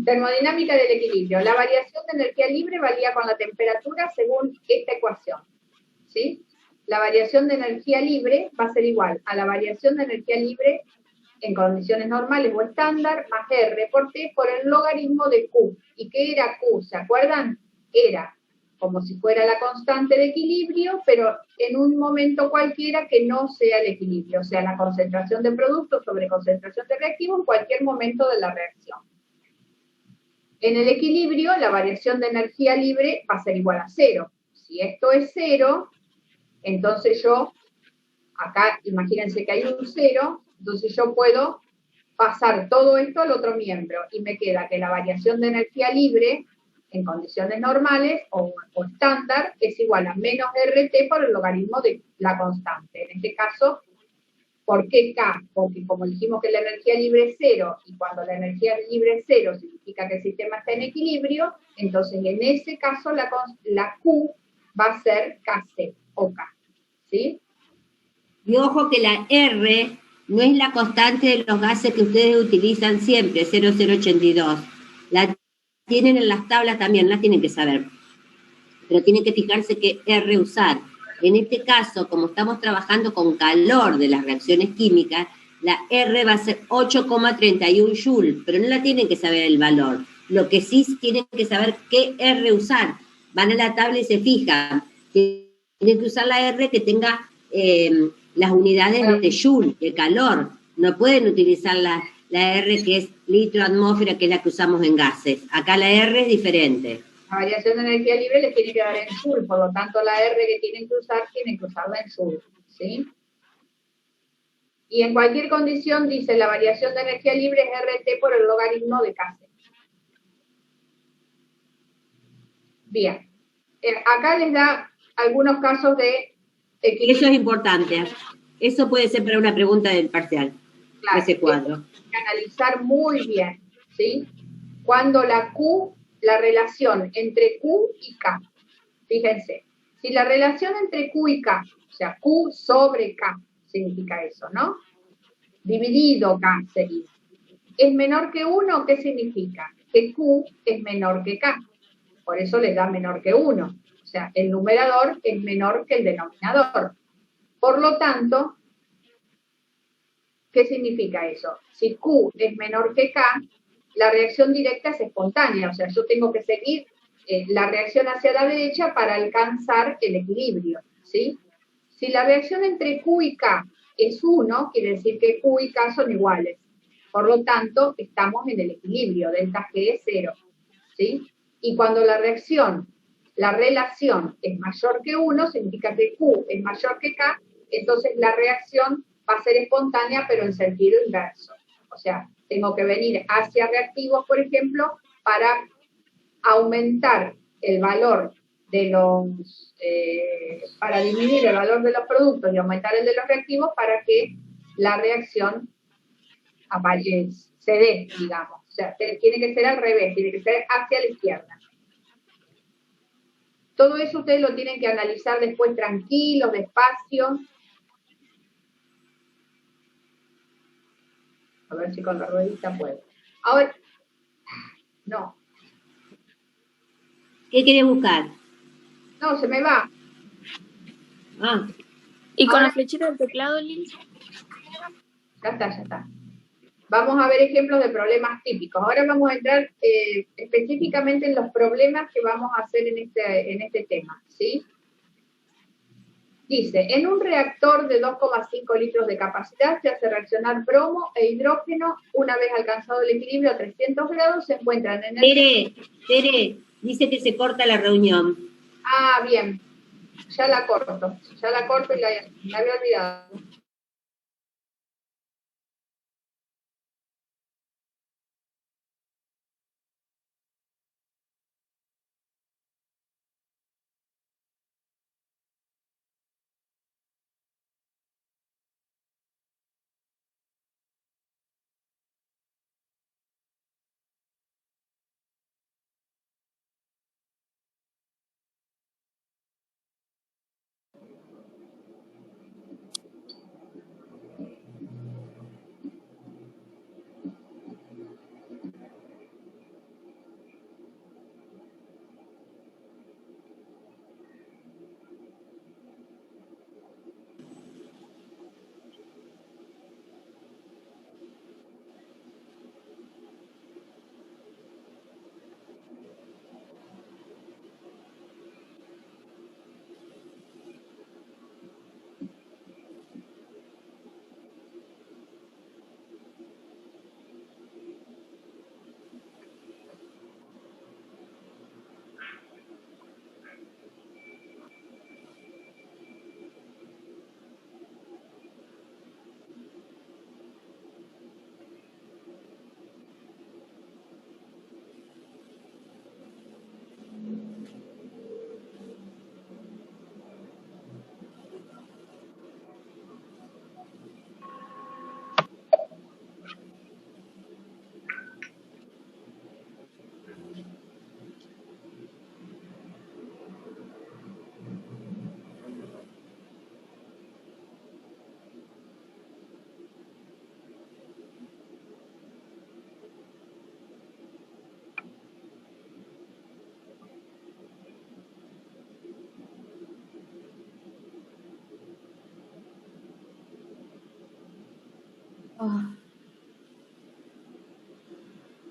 Termodinámica del equilibrio. La variación de energía libre varía con la temperatura según esta ecuación, ¿sí? La variación de energía libre va a ser igual a la variación de energía libre en condiciones normales o estándar, más R por T por el logaritmo de Q. ¿Y qué era Q? ¿Se acuerdan? Era como si fuera la constante de equilibrio, pero en un momento cualquiera que no sea el equilibrio, o sea, la concentración de productos sobre concentración de reactivo en cualquier momento de la reacción. En el equilibrio, la variación de energía libre va a ser igual a 0. Si esto es 0, entonces yo, acá imagínense que hay un 0, entonces yo puedo pasar todo esto al otro miembro y me queda que la variación de energía libre en condiciones normales o estándar es igual a menos RT por el logaritmo de la constante. En este caso, ¿por qué K? Porque como dijimos que la energía libre es 0 y cuando la energía libre es 0 significa que el sistema está en equilibrio, entonces en ese caso la Q va a ser Kc o K, ¿sí? Y ojo que la R no es la constante de los gases que ustedes utilizan siempre, 0082. La tienen en las tablas también, la tienen que saber. Pero tienen que fijarse qué R usar. En este caso, como estamos trabajando con calor de las reacciones químicas, la R va a ser 8,31 Joule, pero no la tienen que saber el valor. Lo que sí tienen que saber qué R usar. Van a la tabla y se fijan. Tienen que usar la R que tenga las unidades de Joule, de calor. No pueden utilizar la R que es litro atmósfera, que es la que usamos en gases. Acá la R es diferente. La variación de energía libre les tiene que dar en Joule, por lo tanto la R que tienen que usarla en Joule, ¿sí? Y en cualquier condición dice la variación de energía libre es RT por el logaritmo de K. Bien. Acá les da algunos casos de equilibrio. Eso es importante. Eso puede ser para una pregunta del parcial. Claro, ese cuadro. Hay que analizar muy bien, ¿sí? Cuando la relación entre Q y K. Fíjense, si la relación entre Q y K, o sea, Q sobre K, significa eso, ¿no? Dividido K sería. ¿Es menor que 1? ¿Qué significa? Que Q es menor que K. Por eso les da menor que 1. O sea, el numerador es menor que el denominador. Por lo tanto, ¿qué significa eso? Si Q es menor que K, la reacción directa es espontánea. O sea, yo tengo que seguir la reacción hacia la derecha para alcanzar el equilibrio, ¿sí? Si la reacción entre Q y K es 1, quiere decir que Q y K son iguales. Por lo tanto, estamos en el equilibrio, delta G es 0, ¿sí? Y cuando la relación es mayor que 1, significa que Q es mayor que K, entonces la reacción va a ser espontánea, pero en sentido inverso. O sea, tengo que venir hacia reactivos, por ejemplo, para aumentar el valor de los, para disminuir el valor de los productos y aumentar el de los reactivos para que la reacción se dé, digamos. O sea, tiene que ser al revés, tiene que ser hacia la izquierda. Todo eso ustedes lo tienen que analizar después tranquilos, despacio. A ver si con la ruedita puedo. Ahora, no. ¿Qué querés buscar? No, se me va. Ah. ¿Y con la flechita del teclado, Liz? Ya está. Vamos a ver ejemplos de problemas típicos. Ahora vamos a entrar específicamente en los problemas que vamos a hacer en este tema, ¿sí? Dice, en un reactor de 2,5 litros de capacidad se hace reaccionar bromo e hidrógeno. Una vez alcanzado el equilibrio a 300 grados, se encuentran en el... Tere, dice que se corta la reunión. Ah, bien. Ya la corto y la había olvidado.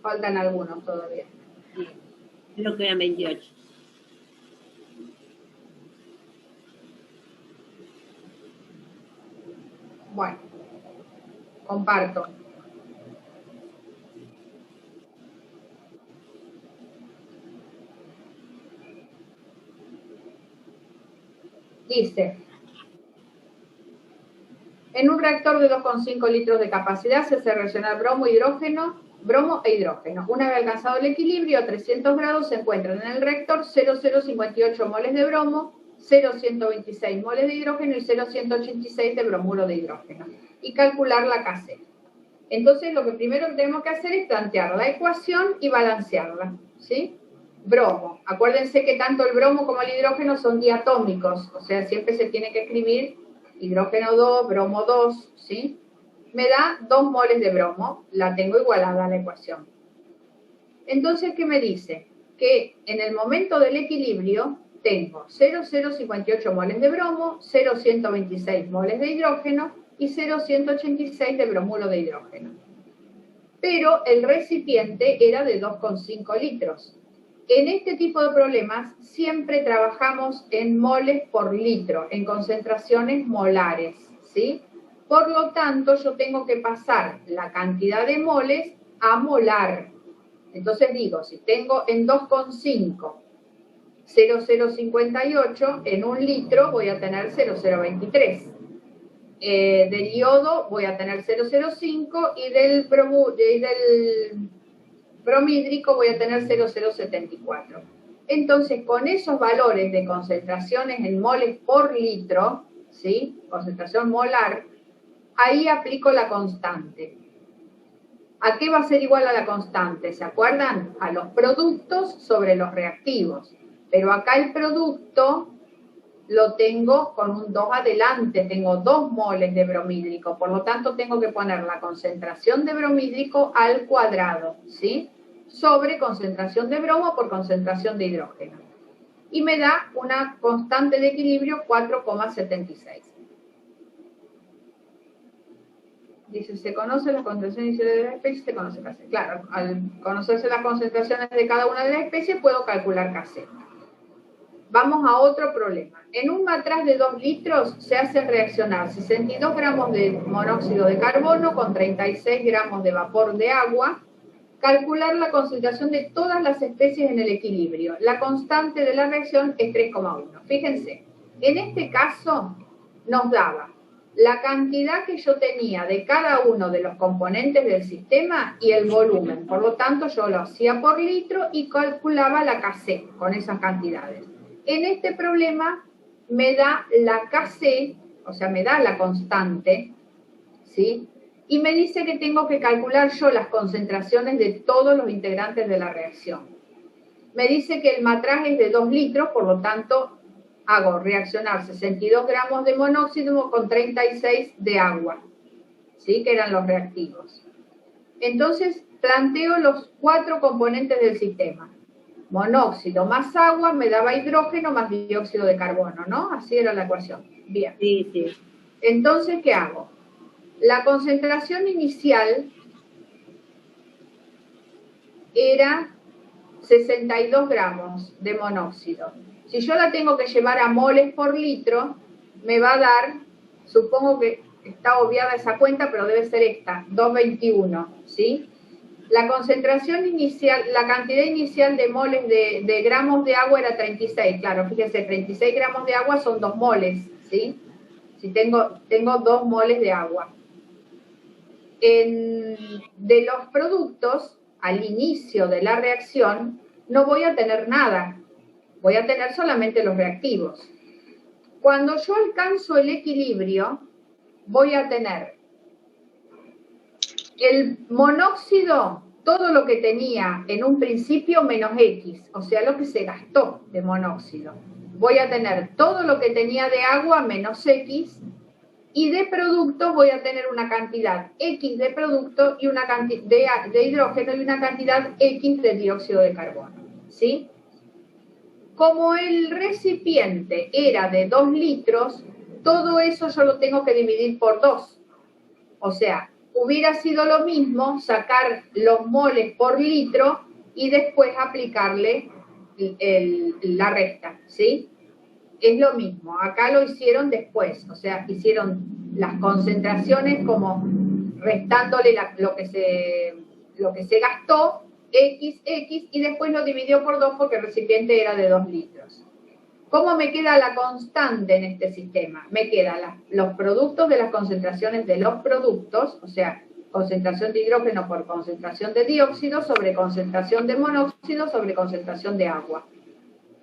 Faltan algunos todavía. Creo que eran 28. Bueno, comparto. Dice, en un reactor de 2,5 litros de capacidad se hace reaccionar bromo e hidrógeno. Una vez alcanzado el equilibrio a 300 grados se encuentran en el reactor 0,058 moles de bromo, 0,126 moles de hidrógeno y 0,186 de bromuro de hidrógeno. Y calcular la Kc. Entonces lo que primero que tenemos que hacer es plantear la ecuación y balancearla, ¿sí? Bromo. Acuérdense que tanto el bromo como el hidrógeno son diatómicos, o sea, siempre se tiene que escribir hidrógeno 2, bromo 2, ¿sí? Me da 2 moles de bromo, la tengo igualada a la ecuación. Entonces, ¿qué me dice? Que en el momento del equilibrio tengo 0,058 moles de bromo, 0,126 moles de hidrógeno y 0,186 de bromuro de hidrógeno. Pero el recipiente era de 2,5 litros. En este tipo de problemas siempre trabajamos en moles por litro, en concentraciones molares, ¿sí? Por lo tanto, yo tengo que pasar la cantidad de moles a molar. Entonces digo, si tengo en 2,5 0,058, en un litro voy a tener 0,023. Del iodo voy a tener 0,05 y del bromhídrico voy a tener 0,074. Entonces, con esos valores de concentraciones en moles por litro, ¿sí? Concentración molar, ahí aplico la constante. ¿A qué va a ser igual a la constante? ¿Se acuerdan? A los productos sobre los reactivos. Pero acá el producto lo tengo con un 2 adelante, tengo 2 moles de bromhídrico, por lo tanto tengo que poner la concentración de bromhídrico al cuadrado, ¿sí? Sobre concentración de bromo por concentración de hidrógeno. Y me da una constante de equilibrio 4,76. Dice, se conoce la concentración inicial de la especie, se conoce Kc. Claro, al conocerse las concentraciones de cada una de las especies, puedo calcular Kc. Vamos a otro problema. En un matraz de 2 litros se hacen reaccionar 62 gramos de monóxido de carbono con 36 gramos de vapor de agua. Calcular la concentración de todas las especies en el equilibrio. La constante de la reacción es 3,1. Fíjense, en este caso nos daba la cantidad que yo tenía de cada uno de los componentes del sistema y el volumen. Por lo tanto, yo lo hacía por litro y calculaba la Kc con esas cantidades. En este problema me da la Kc, o sea, me da la constante, ¿sí? Y me dice que tengo que calcular yo las concentraciones de todos los integrantes de la reacción. Me dice que el matraz es de 2 litros, por lo tanto, hago reaccionar 62 gramos de monóxido con 36 de agua, ¿sí? Que eran los reactivos. Entonces, planteo los 4 componentes del sistema. Monóxido más agua me daba hidrógeno más dióxido de carbono, ¿no? Así era la ecuación. Bien. Sí, sí. Entonces, ¿qué hago? La concentración inicial era 62 gramos de monóxido. Si yo la tengo que llevar a moles por litro, me va a dar, supongo que está obviada esa cuenta, pero debe ser esta, 2,21, ¿sí? La concentración inicial, la cantidad inicial de moles de gramos de agua era 36. Claro, fíjense, 36 gramos de agua son 2 moles, ¿sí? Si tengo 2 moles de agua. De los productos, al inicio de la reacción, no voy a tener nada. Voy a tener solamente los reactivos. Cuando yo alcanzo el equilibrio, voy a tener el monóxido, todo lo que tenía en un principio menos X, o sea, lo que se gastó de monóxido. Voy a tener todo lo que tenía de agua menos X, y de producto voy a tener una cantidad X de producto y una cantidad de hidrógeno y una cantidad X de dióxido de carbono, ¿sí? Como el recipiente era de 2 litros, todo eso yo lo tengo que dividir por 2. O sea, hubiera sido lo mismo sacar los moles por litro y después aplicarle la resta, ¿sí? Es lo mismo, acá lo hicieron después, o sea, hicieron las concentraciones como restándole lo que se gastó, X, y después lo dividió por 2 porque el recipiente era de 2 litros. ¿Cómo me queda la constante en este sistema? Me quedan los productos de las concentraciones de los productos, o sea, concentración de hidrógeno por concentración de dióxido sobre concentración de monóxido sobre concentración de agua.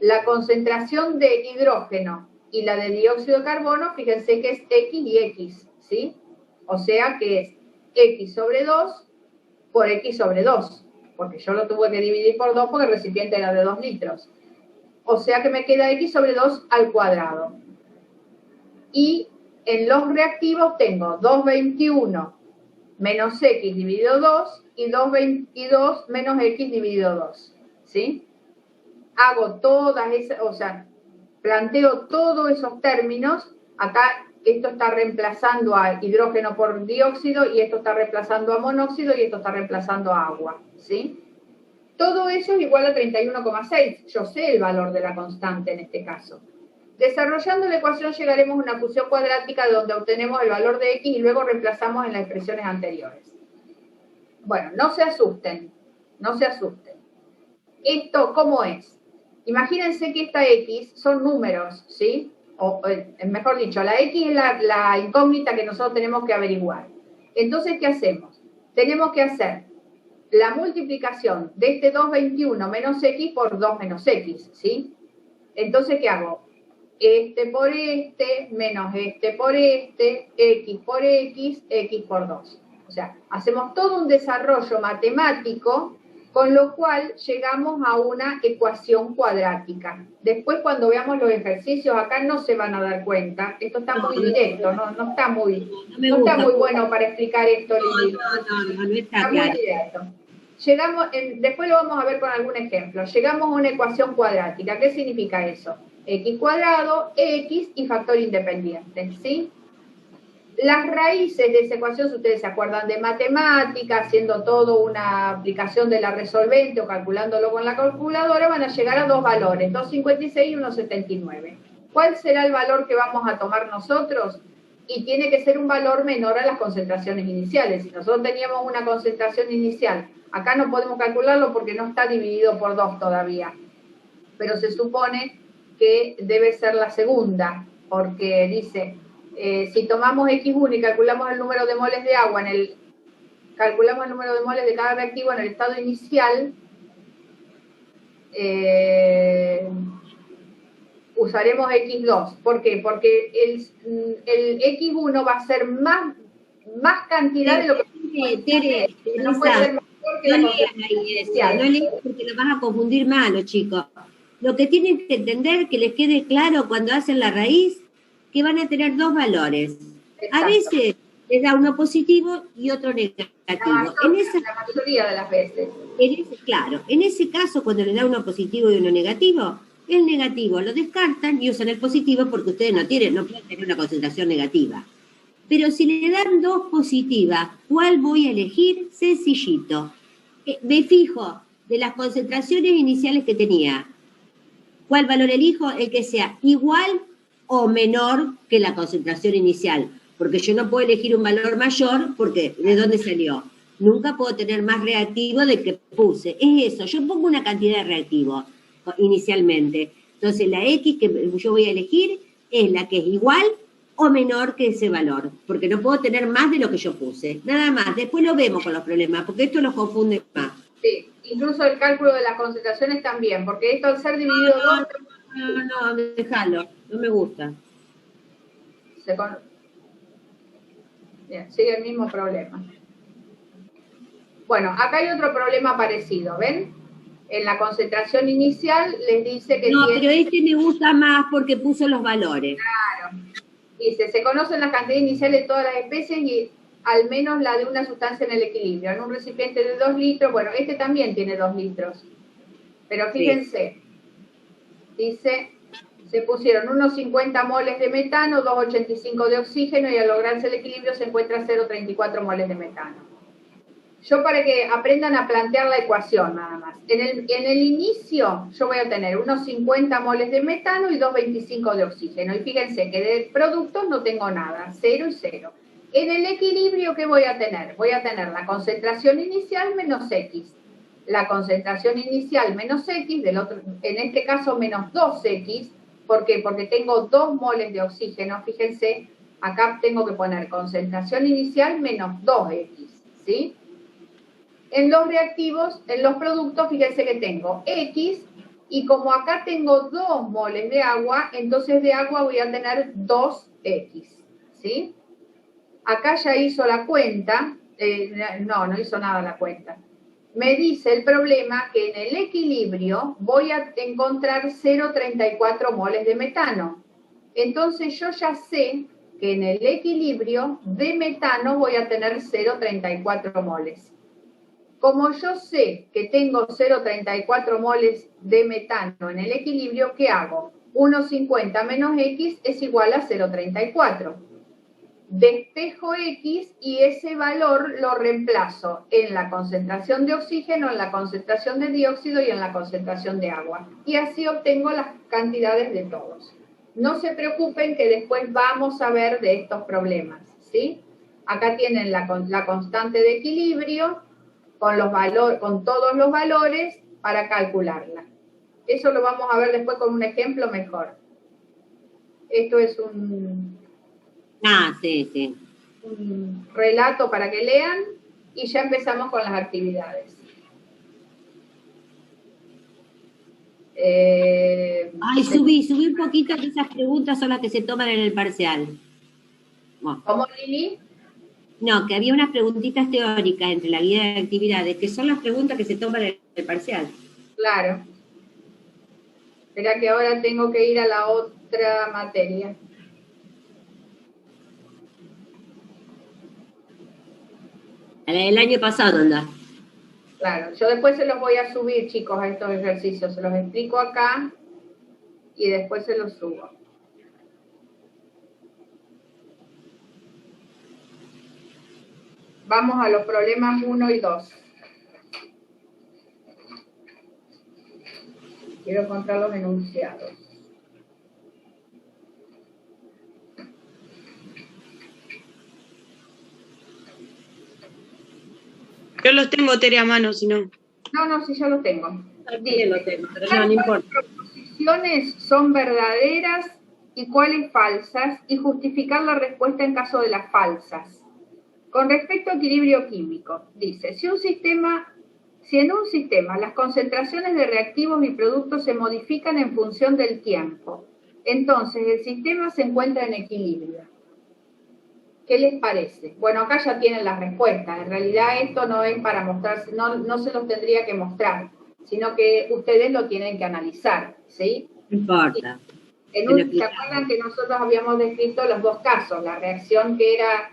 La concentración de hidrógeno y la de dióxido de carbono, fíjense que es X y X, ¿sí? O sea que es X sobre 2 por X sobre 2, porque yo lo tuve que dividir por 2 porque el recipiente era de 2 litros. O sea que me queda X sobre 2 al cuadrado. Y en los reactivos tengo 221 menos X dividido 2 y 222 menos X dividido 2, ¿sí? Hago todas esas, o sea, planteo todos esos términos. Acá esto está reemplazando a hidrógeno por dióxido y esto está reemplazando a monóxido y esto está reemplazando a agua, ¿sí? Todo eso es igual a 31,6. Yo sé el valor de la constante en este caso. Desarrollando la ecuación llegaremos a una función cuadrática donde obtenemos el valor de X y luego reemplazamos en las expresiones anteriores. Bueno, no se asusten, no se asusten. ¿Esto cómo es? Imagínense que esta X son números, ¿sí? O mejor dicho, la X es la incógnita que nosotros tenemos que averiguar. Entonces, ¿qué hacemos? Tenemos que hacer la multiplicación de este 221 menos X por 2 menos X, ¿sí? Entonces, ¿qué hago? Este por este, menos este por este, X por X, X por 2. O sea, hacemos todo un desarrollo matemático, con lo cual llegamos a una ecuación cuadrática. Después, cuando veamos los ejercicios, acá no se van a dar cuenta. Esto está muy directo, no está muy bueno para explicar esto, Lili. No está Muy claro. directo. Después lo vamos a ver con algún ejemplo. Llegamos a una ecuación cuadrática. ¿Qué significa eso? X cuadrado, X y factor independiente, ¿sí? Las raíces de esa ecuación, si ustedes se acuerdan de matemáticas, haciendo todo una aplicación de la resolvente o calculándolo con la calculadora, van a llegar a dos valores, 2,56 y 1,79. ¿Cuál será el valor que vamos a tomar nosotros? Y tiene que ser un valor menor a las concentraciones iniciales. Si nosotros teníamos una concentración inicial, acá no podemos calcularlo porque no está dividido por 2 todavía, pero se supone que debe ser la segunda, porque dice... si tomamos X1 y calculamos el número de moles de agua calculamos el número de moles de cada reactivo en el estado inicial, usaremos X2. ¿Por qué? Porque el X1 va a ser más cantidad de lo que no puede ser mejor que la concentración inicial. No lees porque lo vas a confundir malo, chicos. Lo que tienen que entender, que les quede claro cuando hacen la raíz, que van a tener dos valores. Exacto. A veces les da uno positivo y otro negativo. La mayoría de las veces. Claro, en ese caso, cuando le da uno positivo y uno negativo, el negativo lo descartan y usan el positivo porque ustedes no pueden tener una concentración negativa. Pero si le dan dos positivas, ¿cuál voy a elegir? Sencillito. Me fijo de las concentraciones iniciales que tenía. ¿Cuál valor elijo? El que sea igual o menor que la concentración inicial, porque yo no puedo elegir un valor mayor, porque ¿de dónde salió? Nunca puedo tener más reactivo del que puse. Es eso, yo pongo una cantidad de reactivo inicialmente. Entonces la X que yo voy a elegir es la que es igual o menor que ese valor, porque no puedo tener más de lo que yo puse. Nada más, después lo vemos con los problemas, porque esto los confunde más. Sí, incluso el cálculo de las concentraciones también, porque esto al ser dividido No, déjalo, no me gusta. Bien, sigue el mismo problema. Bueno, acá hay otro problema parecido, ¿ven? En la concentración inicial les dice que no, pero este me gusta más porque puso los valores. Claro. Dice, se conocen las cantidades iniciales de todas las especies y al menos la de una sustancia en el equilibrio. En un recipiente de 2 litros, bueno, este también tiene 2 litros. Pero fíjense, dice Se pusieron unos 50 moles de metano, 2,85 de oxígeno y al lograrse el equilibrio se encuentra 0,34 moles de metano. Yo para que aprendan a plantear la ecuación nada más. En el inicio yo voy a tener unos 50 moles de metano y 2,25 de oxígeno. Y fíjense que de productos no tengo nada, 0 y 0. En el equilibrio, ¿qué voy a tener? Voy a tener la concentración inicial menos X. La concentración inicial menos X, en este caso menos 2X. ¿Por qué? Porque tengo 2 moles de oxígeno. Fíjense, acá tengo que poner concentración inicial menos 2X, ¿sí? En los reactivos, en los productos, fíjense que tengo X, y como acá tengo 2 moles de agua, entonces de agua voy a tener 2X, ¿sí? Acá ya hizo la cuenta, no hizo nada la cuenta. Me dice el problema que en el equilibrio voy a encontrar 0,34 moles de metano. Entonces yo ya sé que en el equilibrio de metano voy a tener 0,34 moles. Como yo sé que tengo 0,34 moles de metano en el equilibrio, ¿qué hago? 1,50 menos X es igual a 0,34. Despejo X y ese valor lo reemplazo en la concentración de oxígeno, en la concentración de dióxido y en la concentración de agua. Y así obtengo las cantidades de todos. No se preocupen que después vamos a ver de estos problemas, ¿sí? Acá tienen la constante de equilibrio con todos los valores para calcularla. Eso lo vamos a ver después con un ejemplo mejor. Esto es un relato para que lean y ya empezamos con las actividades. Subí un poquito que esas preguntas son las que se toman en el parcial. Bueno. ¿Cómo, Lili? No, que había unas preguntitas teóricas entre la guía de actividades, que son las preguntas que se toman en el parcial. Claro. Espera que ahora tengo que ir a la otra materia. A la del año pasado, anda. Claro, yo después se los voy a subir, chicos, a estos ejercicios. Se los explico acá y después se los subo. Vamos a los problemas 1 y 2. Quiero encontrar los enunciados. Yo los tengo, Tere, a mano, si no. No, sí, ya los tengo. También lo tengo, pero no importa. ¿Cuáles proposiciones son verdaderas y cuáles falsas? Y justificar la respuesta en caso de las falsas. Con respecto a equilibrio químico, dice, si en un sistema las concentraciones de reactivos y productos se modifican en función del tiempo, entonces el sistema se encuentra en equilibrio. ¿Qué les parece? Bueno, acá ya tienen las respuestas. En realidad esto no es para mostrarse, no se los tendría que mostrar, sino que ustedes lo tienen que analizar, ¿sí? No importa. ¿Se acuerdan que nosotros habíamos descrito los dos casos? La reacción que era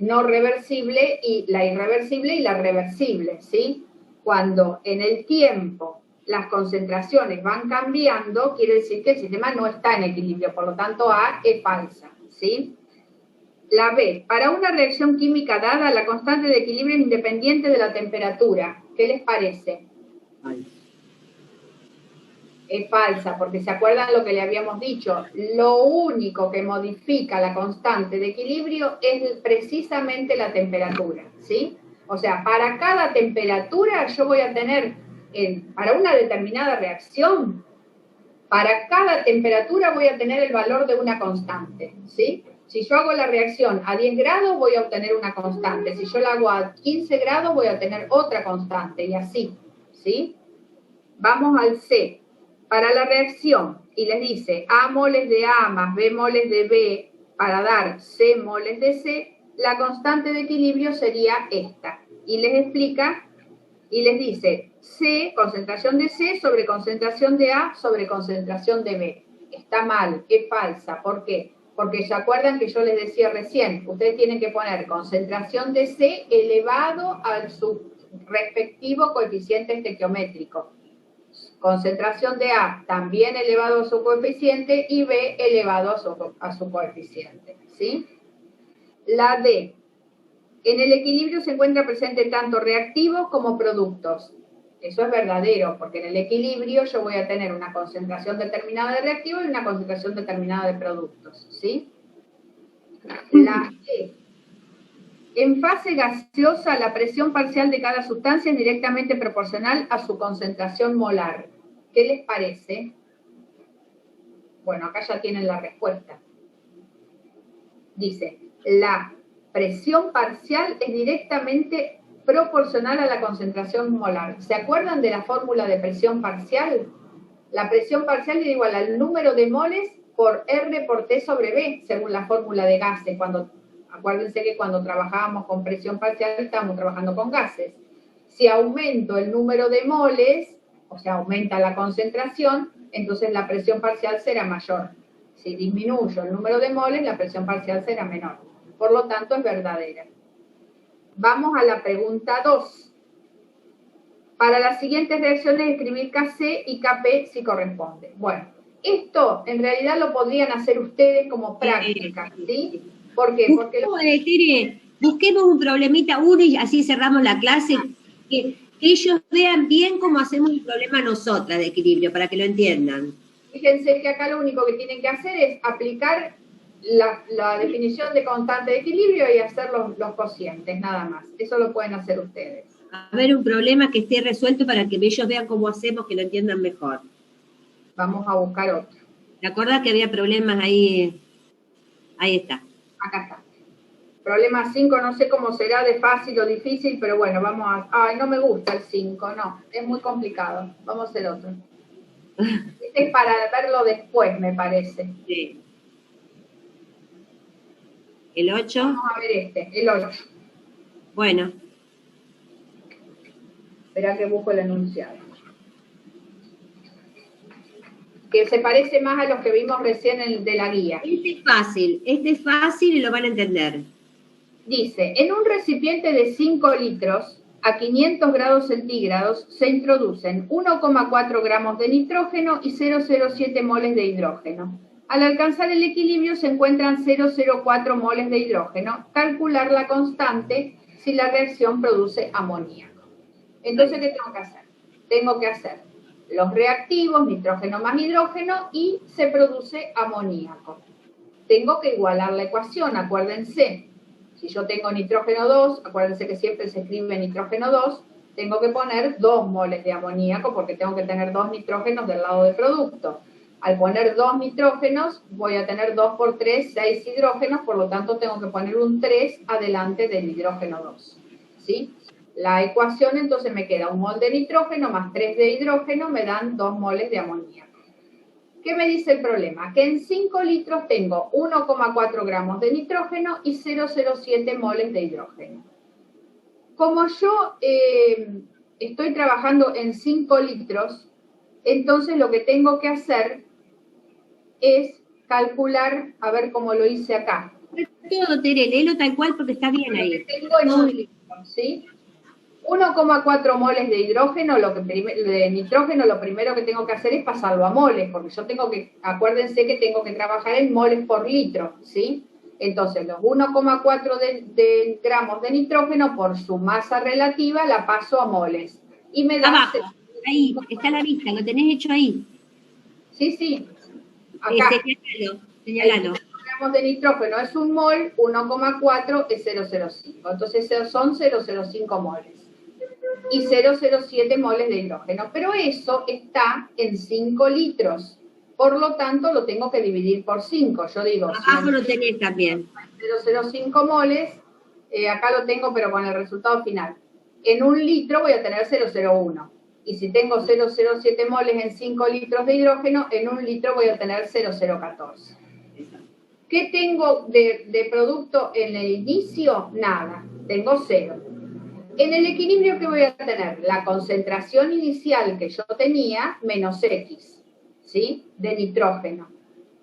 no reversible y la irreversible y la reversible, ¿sí? Cuando en el tiempo las concentraciones van cambiando, quiere decir que el sistema no está en equilibrio, por lo tanto A es falsa, ¿sí? La B, para una reacción química dada, la constante de equilibrio es independiente de la temperatura. ¿Qué les parece? Es falsa, porque ¿se acuerdan lo que le habíamos dicho? Lo único que modifica la constante de equilibrio es precisamente la temperatura, ¿sí? O sea, para cada temperatura yo voy a tener, para una determinada reacción, para cada temperatura voy a tener el valor de una constante, ¿sí? Si yo hago la reacción a 10 grados voy a obtener una constante, si yo la hago a 15 grados voy a obtener otra constante y así, ¿sí? Vamos al C. Para la reacción, y les dice A moles de A más B moles de B para dar C moles de C, la constante de equilibrio sería esta. Y les explica, y les dice C, concentración de C sobre concentración de A sobre concentración de B. Está mal, es falsa. ¿Por qué? Porque se acuerdan que yo les decía recién, ustedes tienen que poner concentración de C elevado a su respectivo coeficiente estequiométrico. concentración de A también elevado a su coeficiente y B elevado a su coeficiente, ¿sí? La D. En el equilibrio se encuentra presente tanto reactivos como productos. Eso es verdadero, porque en el equilibrio yo voy a tener una concentración determinada de reactivos y una concentración determinada de productos, ¿sí? La E. En fase gaseosa, la presión parcial de cada sustancia es directamente proporcional a su concentración molar. ¿Qué les parece? Bueno, acá ya tienen la respuesta. Dice, la presión parcial es directamente proporcional a la concentración molar. ¿Se acuerdan de la fórmula de presión parcial? La presión parcial es igual al número de moles por R por T sobre B, según la fórmula de gases. Acuérdense que cuando trabajábamos con presión parcial estábamos trabajando con gases. Si aumento el número de moles, o sea, aumenta la concentración, entonces la presión parcial será mayor. Si disminuyo el número de moles, la presión parcial será menor. Por lo tanto, es verdadera. Vamos a la pregunta 2. Para las siguientes reacciones, escribir KC y KP si corresponde. Bueno, esto en realidad lo podrían hacer ustedes como práctica, ¿sí? ¿Por qué? Porque busquemos un problemita uno y así cerramos la clase. Que ellos vean bien cómo hacemos el problema nosotras de equilibrio, para que lo entiendan. Fíjense que acá lo único que tienen que hacer es aplicar la definición de constante de equilibrio y hacer los cocientes, nada más. Eso lo pueden hacer ustedes. A ver, un problema que esté resuelto para que ellos vean cómo hacemos, que lo entiendan mejor. Vamos a buscar otro. ¿Te acordás que había problemas ahí? Ahí está. Acá está. Problema 5, no sé cómo será de fácil o difícil, pero bueno, vamos a... Ay, no me gusta el 5, no, es muy complicado. Vamos a hacer otro. Este es para verlo después, me parece. Sí. ¿El 8? Vamos a ver el 8. Bueno. Espera que busco el enunciado. Que se parece más a los que vimos recién de la guía. Este es fácil y lo van a entender. Dice, en un recipiente de 5 litros a 500 grados centígrados se introducen 1,4 gramos de nitrógeno y 0,07 moles de hidrógeno. Al alcanzar el equilibrio se encuentran 0,04 moles de hidrógeno. Calcular la constante si la reacción produce amoníaco. Entonces, ¿qué tengo que hacer? Tengo que hacer los reactivos, nitrógeno más hidrógeno, y se produce amoníaco. Tengo que igualar la ecuación, acuérdense. Si yo tengo nitrógeno 2, acuérdense que siempre se escribe nitrógeno 2, tengo que poner 2 moles de amoníaco porque tengo que tener 2 nitrógenos del lado del producto. Al poner 2 nitrógenos, voy a tener 2 por 3, 6 hidrógenos, por lo tanto tengo que poner un 3 adelante del hidrógeno 2. ¿Sí? La ecuación entonces me queda 1 mol de nitrógeno más 3 de hidrógeno, me dan 2 moles de amoníaco. ¿Qué me dice el problema? Que en 5 litros tengo 1,4 gramos de nitrógeno y 0,07 moles de hidrógeno. Como yo estoy trabajando en 5 litros, entonces lo que tengo que hacer es calcular, a ver cómo lo hice acá. Todo, Tere, léelo tal cual porque está bien ahí. Lo que tengo en un litro, ¿sí? 1,4 moles de hidrógeno, de nitrógeno, lo primero que tengo que hacer es pasarlo a moles, porque yo tengo que, acuérdense que tengo que trabajar en moles por litro, ¿sí? Entonces, los 1,4 de gramos de nitrógeno por su masa relativa la paso a moles. Y me da... Abajo, ahí, está la lista, lo tenés hecho ahí. Sí, sí. Acá. Señalalo. Gramos de nitrógeno es 1 mol, 1,4 es 0,05. Entonces, son 0,05 moles. Y 0,07 moles de hidrógeno. Pero eso está en 5 litros. Por lo tanto, lo tengo que dividir por 5. Yo digo... Abajo lo tenés también. 0,05 moles. Acá lo tengo, pero con el resultado final. En 1 litro voy a tener 0,01. Y si tengo 0,07 moles en 5 litros de hidrógeno, en 1 litro voy a tener 0,014. ¿Qué tengo de producto en el inicio? Nada. Tengo 0. En el equilibrio, ¿qué voy a tener? La concentración inicial que yo tenía menos X, ¿sí? De nitrógeno.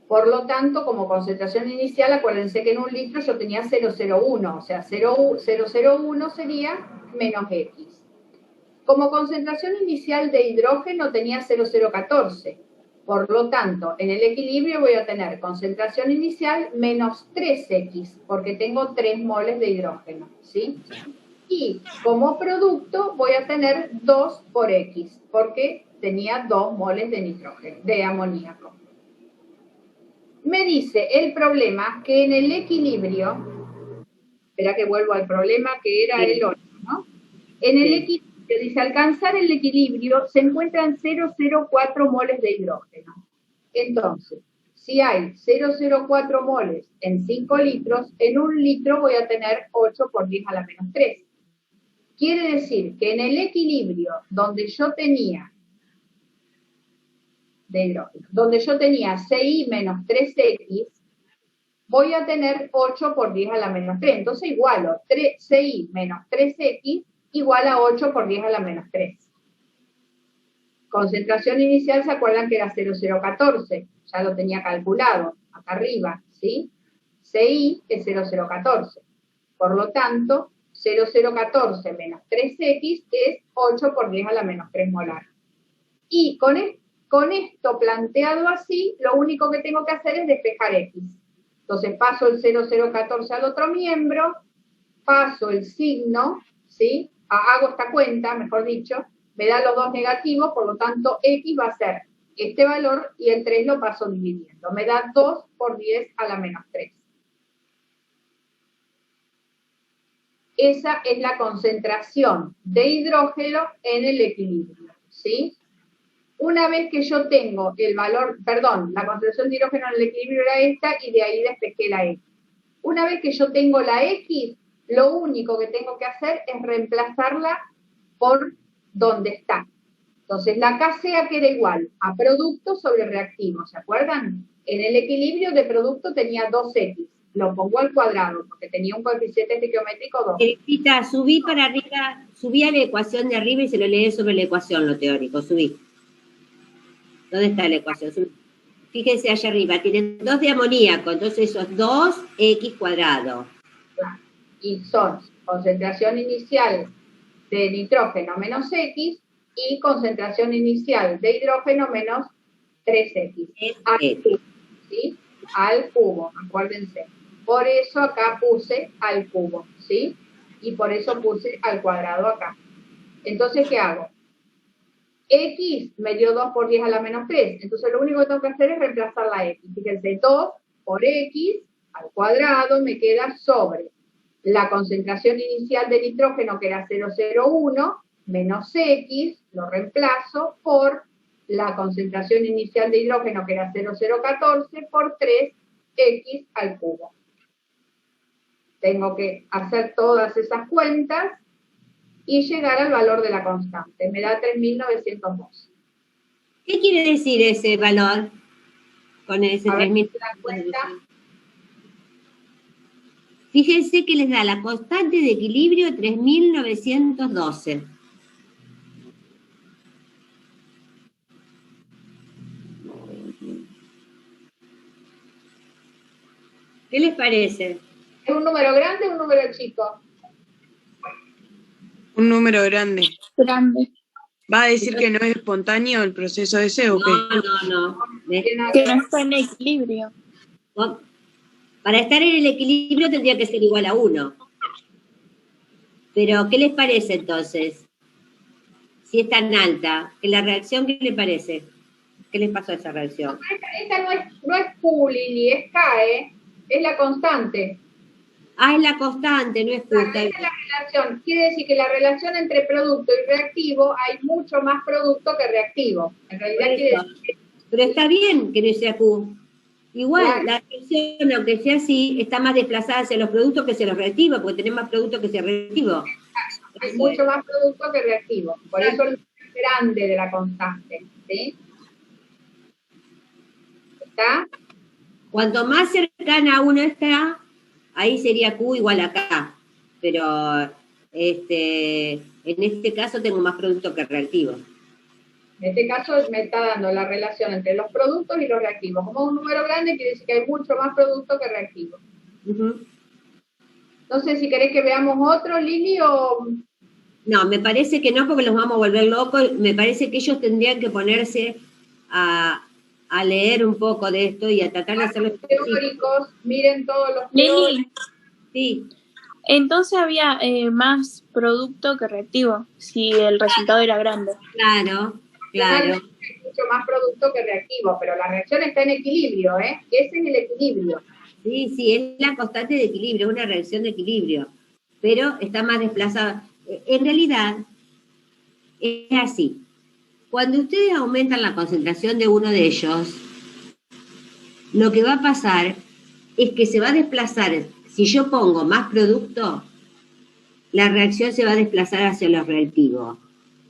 Por lo tanto, como concentración inicial, acuérdense que en 1 litro yo tenía 0,01, o sea, 0,01 sería menos X. Como concentración inicial de hidrógeno tenía 0,014. Por lo tanto, en el equilibrio voy a tener concentración inicial menos 3X, porque tengo 3 moles de hidrógeno, ¿sí? Y como producto voy a tener 2 por X, porque tenía 2 moles de nitrógeno, de amoníaco. Me dice el problema que en el equilibrio, espera que vuelvo al problema que era el otro, ¿no? En el equilibrio, dice, alcanzar el equilibrio se encuentran 0,04 moles de hidrógeno. Entonces, si hay 0,04 moles en 5 litros, en 1 litro voy a tener 8 por 10 a la menos 3. Quiere decir que en el equilibrio donde yo tenía de hidrógeno, donde yo tenía Ci menos 3X, voy a tener 8 por 10 a la menos 3. Entonces igualo Ci menos 3X igual a 8 por 10 a la menos 3. Concentración inicial, ¿se acuerdan que era 0,014? Ya lo tenía calculado, acá arriba, ¿sí? Ci es 0,014. Por lo tanto, 0,014 menos 3X es 8 por 10 a la menos 3 molar. Y con esto planteado así, lo único que tengo que hacer es despejar X. Entonces paso el 0,014 al otro miembro, paso el signo, ¿sí? Hago esta cuenta, mejor dicho, me da los dos negativos, por lo tanto X va a ser este valor y el 3 lo paso dividiendo. Me da 2 por 10 a la menos 3. Esa es la concentración de hidrógeno en el equilibrio, ¿sí? Una vez que yo tengo el valor, perdón, la concentración de hidrógeno en el equilibrio era esta y de ahí despejé la X. Una vez que yo tengo la X, lo único que tengo que hacer es reemplazarla por donde está. Entonces la KCA que era igual a producto sobre reactivo, ¿se acuerdan? En el equilibrio de producto tenía 2X, lo pongo al cuadrado porque tenía un coeficiente estequiométrico 2. Teresita, subí para arriba, subí a la ecuación de arriba y se lo leí sobre la ecuación, lo teórico, subí. ¿Dónde está la ecuación? Subí. Fíjense allá arriba, tienen 2 de amoníaco, entonces eso es 2X cuadrado. Y son concentración inicial de nitrógeno menos X y concentración inicial de hidrógeno menos 3X. Al cubo, ¿sí? Al cubo, acuérdense. Por eso acá puse al cubo, ¿sí? Y por eso puse al cuadrado acá. Entonces, ¿qué hago? X me dio 2 por 10 a la menos 3. Entonces, lo único que tengo que hacer es reemplazar la X. Fíjense, 2 por X al cuadrado me queda sobre la concentración inicial de nitrógeno, que era 0,01, menos X, lo reemplazo por la concentración inicial de hidrógeno, que era 0,014, por 3X al cubo. Tengo que hacer todas esas cuentas y llegar al valor de la constante. Me da 3.912. ¿Qué quiere decir ese valor? Con ese 3.000. Fíjense que les da la constante de equilibrio 3.912. ¿Qué les parece? ¿Es un número grande o un número chico? Un número grande. Grande. ¿Va a decir que no es espontáneo el proceso ese o qué? No. Que no está en equilibrio. Para estar en el equilibrio tendría que ser igual a 1. Pero, ¿qué les parece entonces? Si es tan alta, ¿que la reacción qué les parece? ¿Qué les pasó a esa reacción? Esta no es Q, Lili, es K, es la constante. Ah, es la constante, no es Q. Esa es la relación. Quiere decir que la relación entre producto y reactivo, hay mucho más producto que reactivo. En realidad quiere decir que... Pero está bien que no sea Q. Igual, Claro. la reacción, aunque sea así, está más desplazada hacia los productos que hacia los reactivos, porque tenés más productos que hacia reactivos. Hay mucho más producto que reactivo. Por eso el grande de la constante. ¿Sí? ¿Está? Cuanto más cercana a 1 está, ahí sería Q igual a K. Pero en este caso tengo más producto que reactivo. En este caso me está dando la relación entre los productos y los reactivos. Como un número grande quiere decir que hay mucho más producto que reactivo. Uh-huh. No sé si querés que veamos otro, Lili, o No, me parece que no, porque los vamos a volver locos. Me parece que ellos tendrían que ponerse a leer un poco de esto y a tratar de hacerlo. Teóricos, miren todos los Lili, sí. Entonces había más producto que reactivo, si el resultado era grande. Claro. Mucho más producto que reactivo, pero la reacción está en equilibrio, ¿eh? Ese es el equilibrio. Sí, es la constante de equilibrio, es una reacción de equilibrio, pero está más desplazada. En realidad, es así. Cuando ustedes aumentan la concentración de uno de ellos, lo que va a pasar es que se va a desplazar. Si yo pongo más producto, la reacción se va a desplazar hacia los reactivos,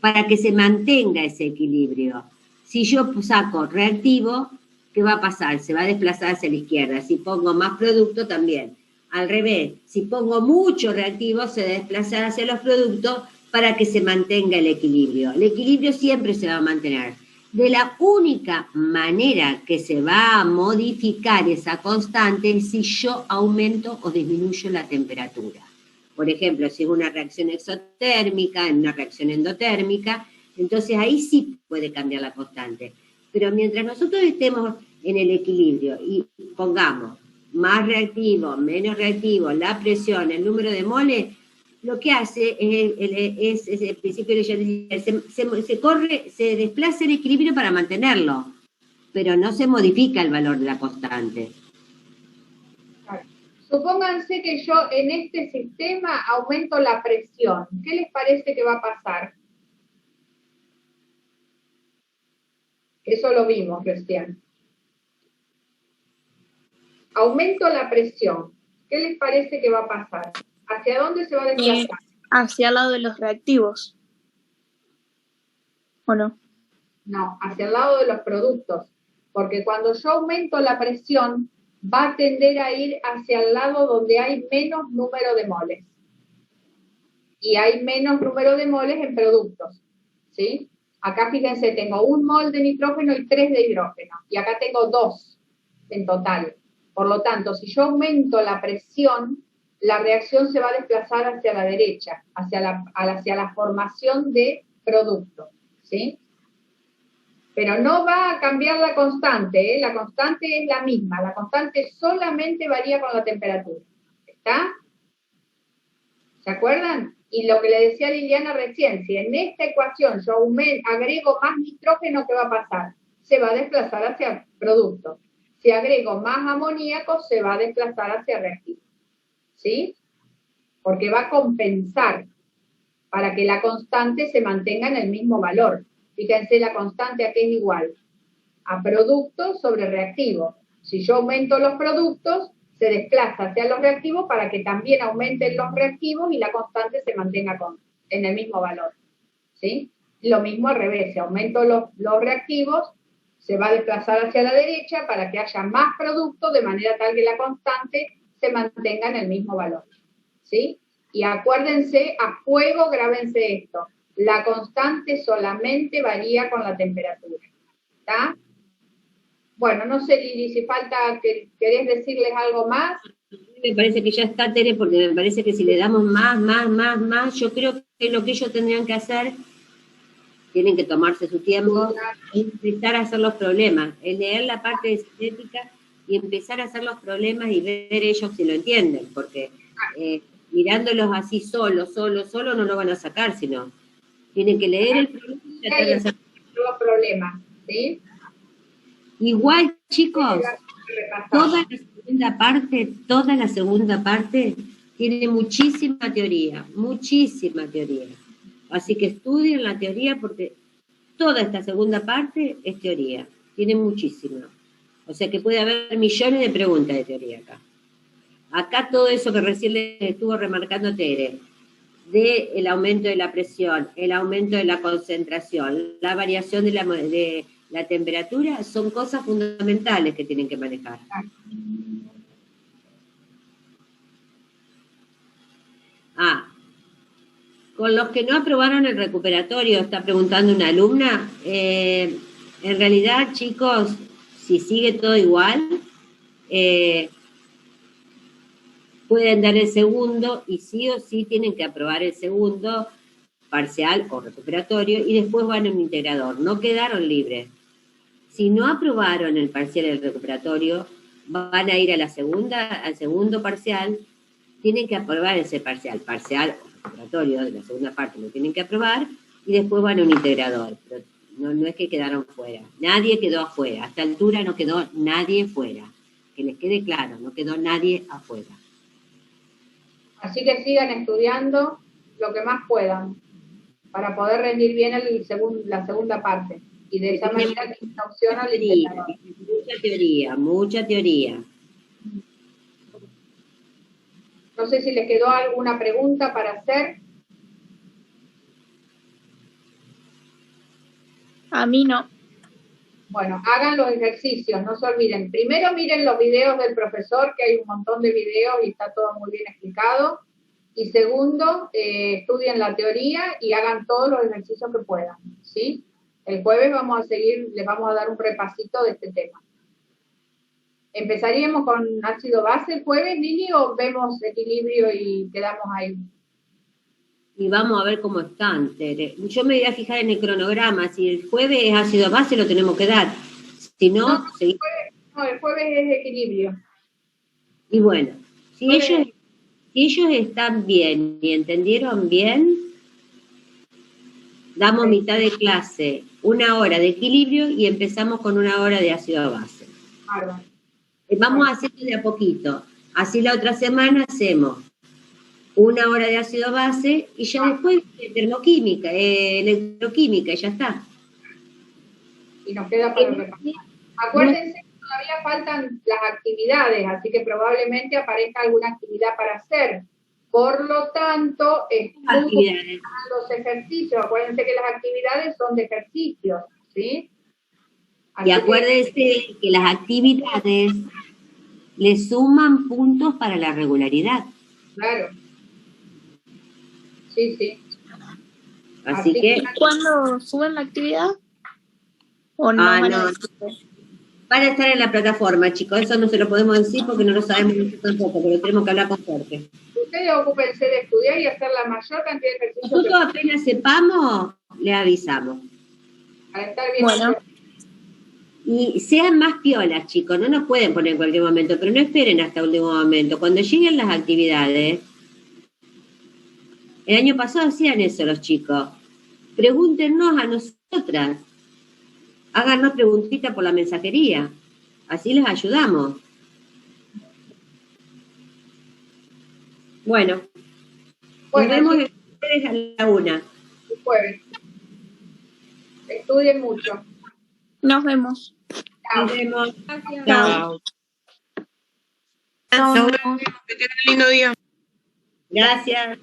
para que se mantenga ese equilibrio. Si yo saco reactivo, ¿qué va a pasar? Se va a desplazar hacia la izquierda. Si pongo más producto, también. Al revés, si pongo mucho reactivo, se va a desplazar hacia los productos para que se mantenga el equilibrio. El equilibrio siempre se va a mantener. De la única manera que se va a modificar esa constante es si yo aumento o disminuyo la temperatura. Por ejemplo, si es una reacción exotérmica, en una reacción endotérmica, entonces ahí sí puede cambiar la constante. Pero mientras nosotros estemos en el equilibrio y pongamos más reactivo, menos reactivo, la presión, el número de moles, lo que hace es el principio que yo decía, se desplaza el equilibrio para mantenerlo, pero no se modifica el valor de la constante. Supónganse que yo en este sistema aumento la presión. ¿Qué les parece que va a pasar? Eso lo vimos recién. Aumento la presión. ¿Qué les parece que va a pasar? ¿Hacia dónde se va a desplazar? Hacia el lado de los reactivos. ¿O no? No, hacia el lado de los productos. Porque cuando yo aumento la presión, va a tender a ir hacia el lado donde hay menos número de moles. Y hay menos número de moles en productos. ¿Sí? Acá fíjense, tengo 1 mol de nitrógeno y 3 de hidrógeno. Y acá tengo 2 en total. Por lo tanto, si yo aumento la presión, la reacción se va a desplazar hacia la derecha, hacia la formación de producto, ¿sí? Pero no va a cambiar la constante, ¿eh? La constante es la misma, la constante solamente varía con la temperatura, ¿está? ¿Se acuerdan? Y lo que le decía Liliana recién, si en esta ecuación yo agrego más nitrógeno, ¿qué va a pasar? Se va a desplazar hacia producto. Si agrego más amoníaco, se va a desplazar hacia reactivo. ¿Sí? Porque va a compensar para que la constante se mantenga en el mismo valor. Fíjense, la constante aquí es igual a producto sobre reactivo. Si yo aumento los productos, se desplaza hacia los reactivos para que también aumenten los reactivos y la constante se mantenga en el mismo valor. ¿Sí? Lo mismo al revés, si aumento los reactivos, se va a desplazar hacia la derecha para que haya más producto de manera tal que la constante se mantenga en el mismo valor. ¿Sí? Y acuérdense, a fuego grábense esto. La constante solamente varía con la temperatura. ¿Está? Bueno, no sé, Lili, si falta, ¿querés decirles algo más? Me parece que ya está, Tere, porque me parece que si le damos más, yo creo que lo que ellos tendrían que hacer, tienen que tomarse su tiempo, es empezar a hacer los problemas, es leer la parte de cinética y empezar a hacer los problemas y ver ellos si lo entienden, porque mirándolos así solo, no lo van a sacar, sino tienen que leer el problema y tratar de hacer los problemas, ¿sí? Igual, chicos, toda la segunda parte tiene muchísima teoría. Así que estudien la teoría porque toda esta segunda parte es teoría, tiene muchísima. O sea que puede haber millones de preguntas de teoría acá. Acá todo eso que recién le estuvo remarcando Tere, del aumento de la presión, el aumento de la concentración, la variación de la temperatura, son cosas fundamentales que tienen que manejar. Con los que no aprobaron el recuperatorio, está preguntando una alumna, en realidad, chicos, si sigue todo igual, pueden dar el segundo y sí o sí tienen que aprobar el segundo parcial o recuperatorio, y después van a un integrador. No quedaron libres. Si no aprobaron el parcial y el recuperatorio, van a ir a la segunda, al segundo parcial, tienen que aprobar ese parcial o recuperatorio de la segunda parte, lo tienen que aprobar, y después van a un integrador. Pero no es que quedaron fuera. Nadie quedó afuera. A esta altura no quedó nadie fuera. Que les quede claro, no quedó nadie afuera. Así que sigan estudiando lo que más puedan para poder rendir bien la segunda parte. Y de esa manera que una opción al integrador. Mucha teoría. No sé si les quedó alguna pregunta para hacer. A mí no. Bueno, hagan los ejercicios, no se olviden. Primero miren los videos del profesor, que hay un montón de videos y está todo muy bien explicado. Y segundo, estudien la teoría y hagan todos los ejercicios que puedan, ¿sí? El jueves vamos a seguir, les vamos a dar un repasito de este tema. ¿Empezaríamos con ácido base el jueves, Lili, o vemos equilibrio y quedamos ahí? Y vamos a ver cómo están, Tere. Yo me voy a fijar en el cronograma. Si el jueves es ácido base, lo tenemos que dar. Si no, el jueves es equilibrio. Y bueno, si ellos están bien y entendieron bien, damos mitad de clase, 1 hora de equilibrio y empezamos con 1 hora de ácido base. Vamos haciendo de a poquito. Así la otra semana hacemos 1 hora de ácido base y ya después termoquímica, electroquímica, y ya está. Y nos queda para repasar. Acuérdense que todavía faltan las actividades, así que probablemente aparezca alguna actividad para hacer. Por lo tanto, los ejercicios. Acuérdense que las actividades son de ejercicios, ¿sí? Y acuérdense que las actividades le suman puntos para la regularidad. Claro. Sí. Así que... ¿Cuándo suben la actividad? ¿O no? Van a estar en la plataforma, chicos. Eso no se lo podemos decir porque no lo sabemos nosotros tampoco, pero tenemos que hablar con Jorge. Ustedes ocúpense de estudiar y hacer la mayor cantidad de ejercicios. Nosotros apenas sepamos, le avisamos. Para estar bien. Bueno. Y sean más piolas, chicos. No nos pueden poner en cualquier momento, pero no esperen hasta el último momento. Cuando lleguen las actividades, el año pasado hacían eso los chicos. Pregúntenos a nosotras. Háganos preguntitas por la mensajería. Así les ayudamos. Bueno, nos vemos el jueves a la 1. El jueves. Estudien mucho. Nos vemos. Chao. Nos vemos. Chao. Chao. Que tengan un lindo día. Gracias.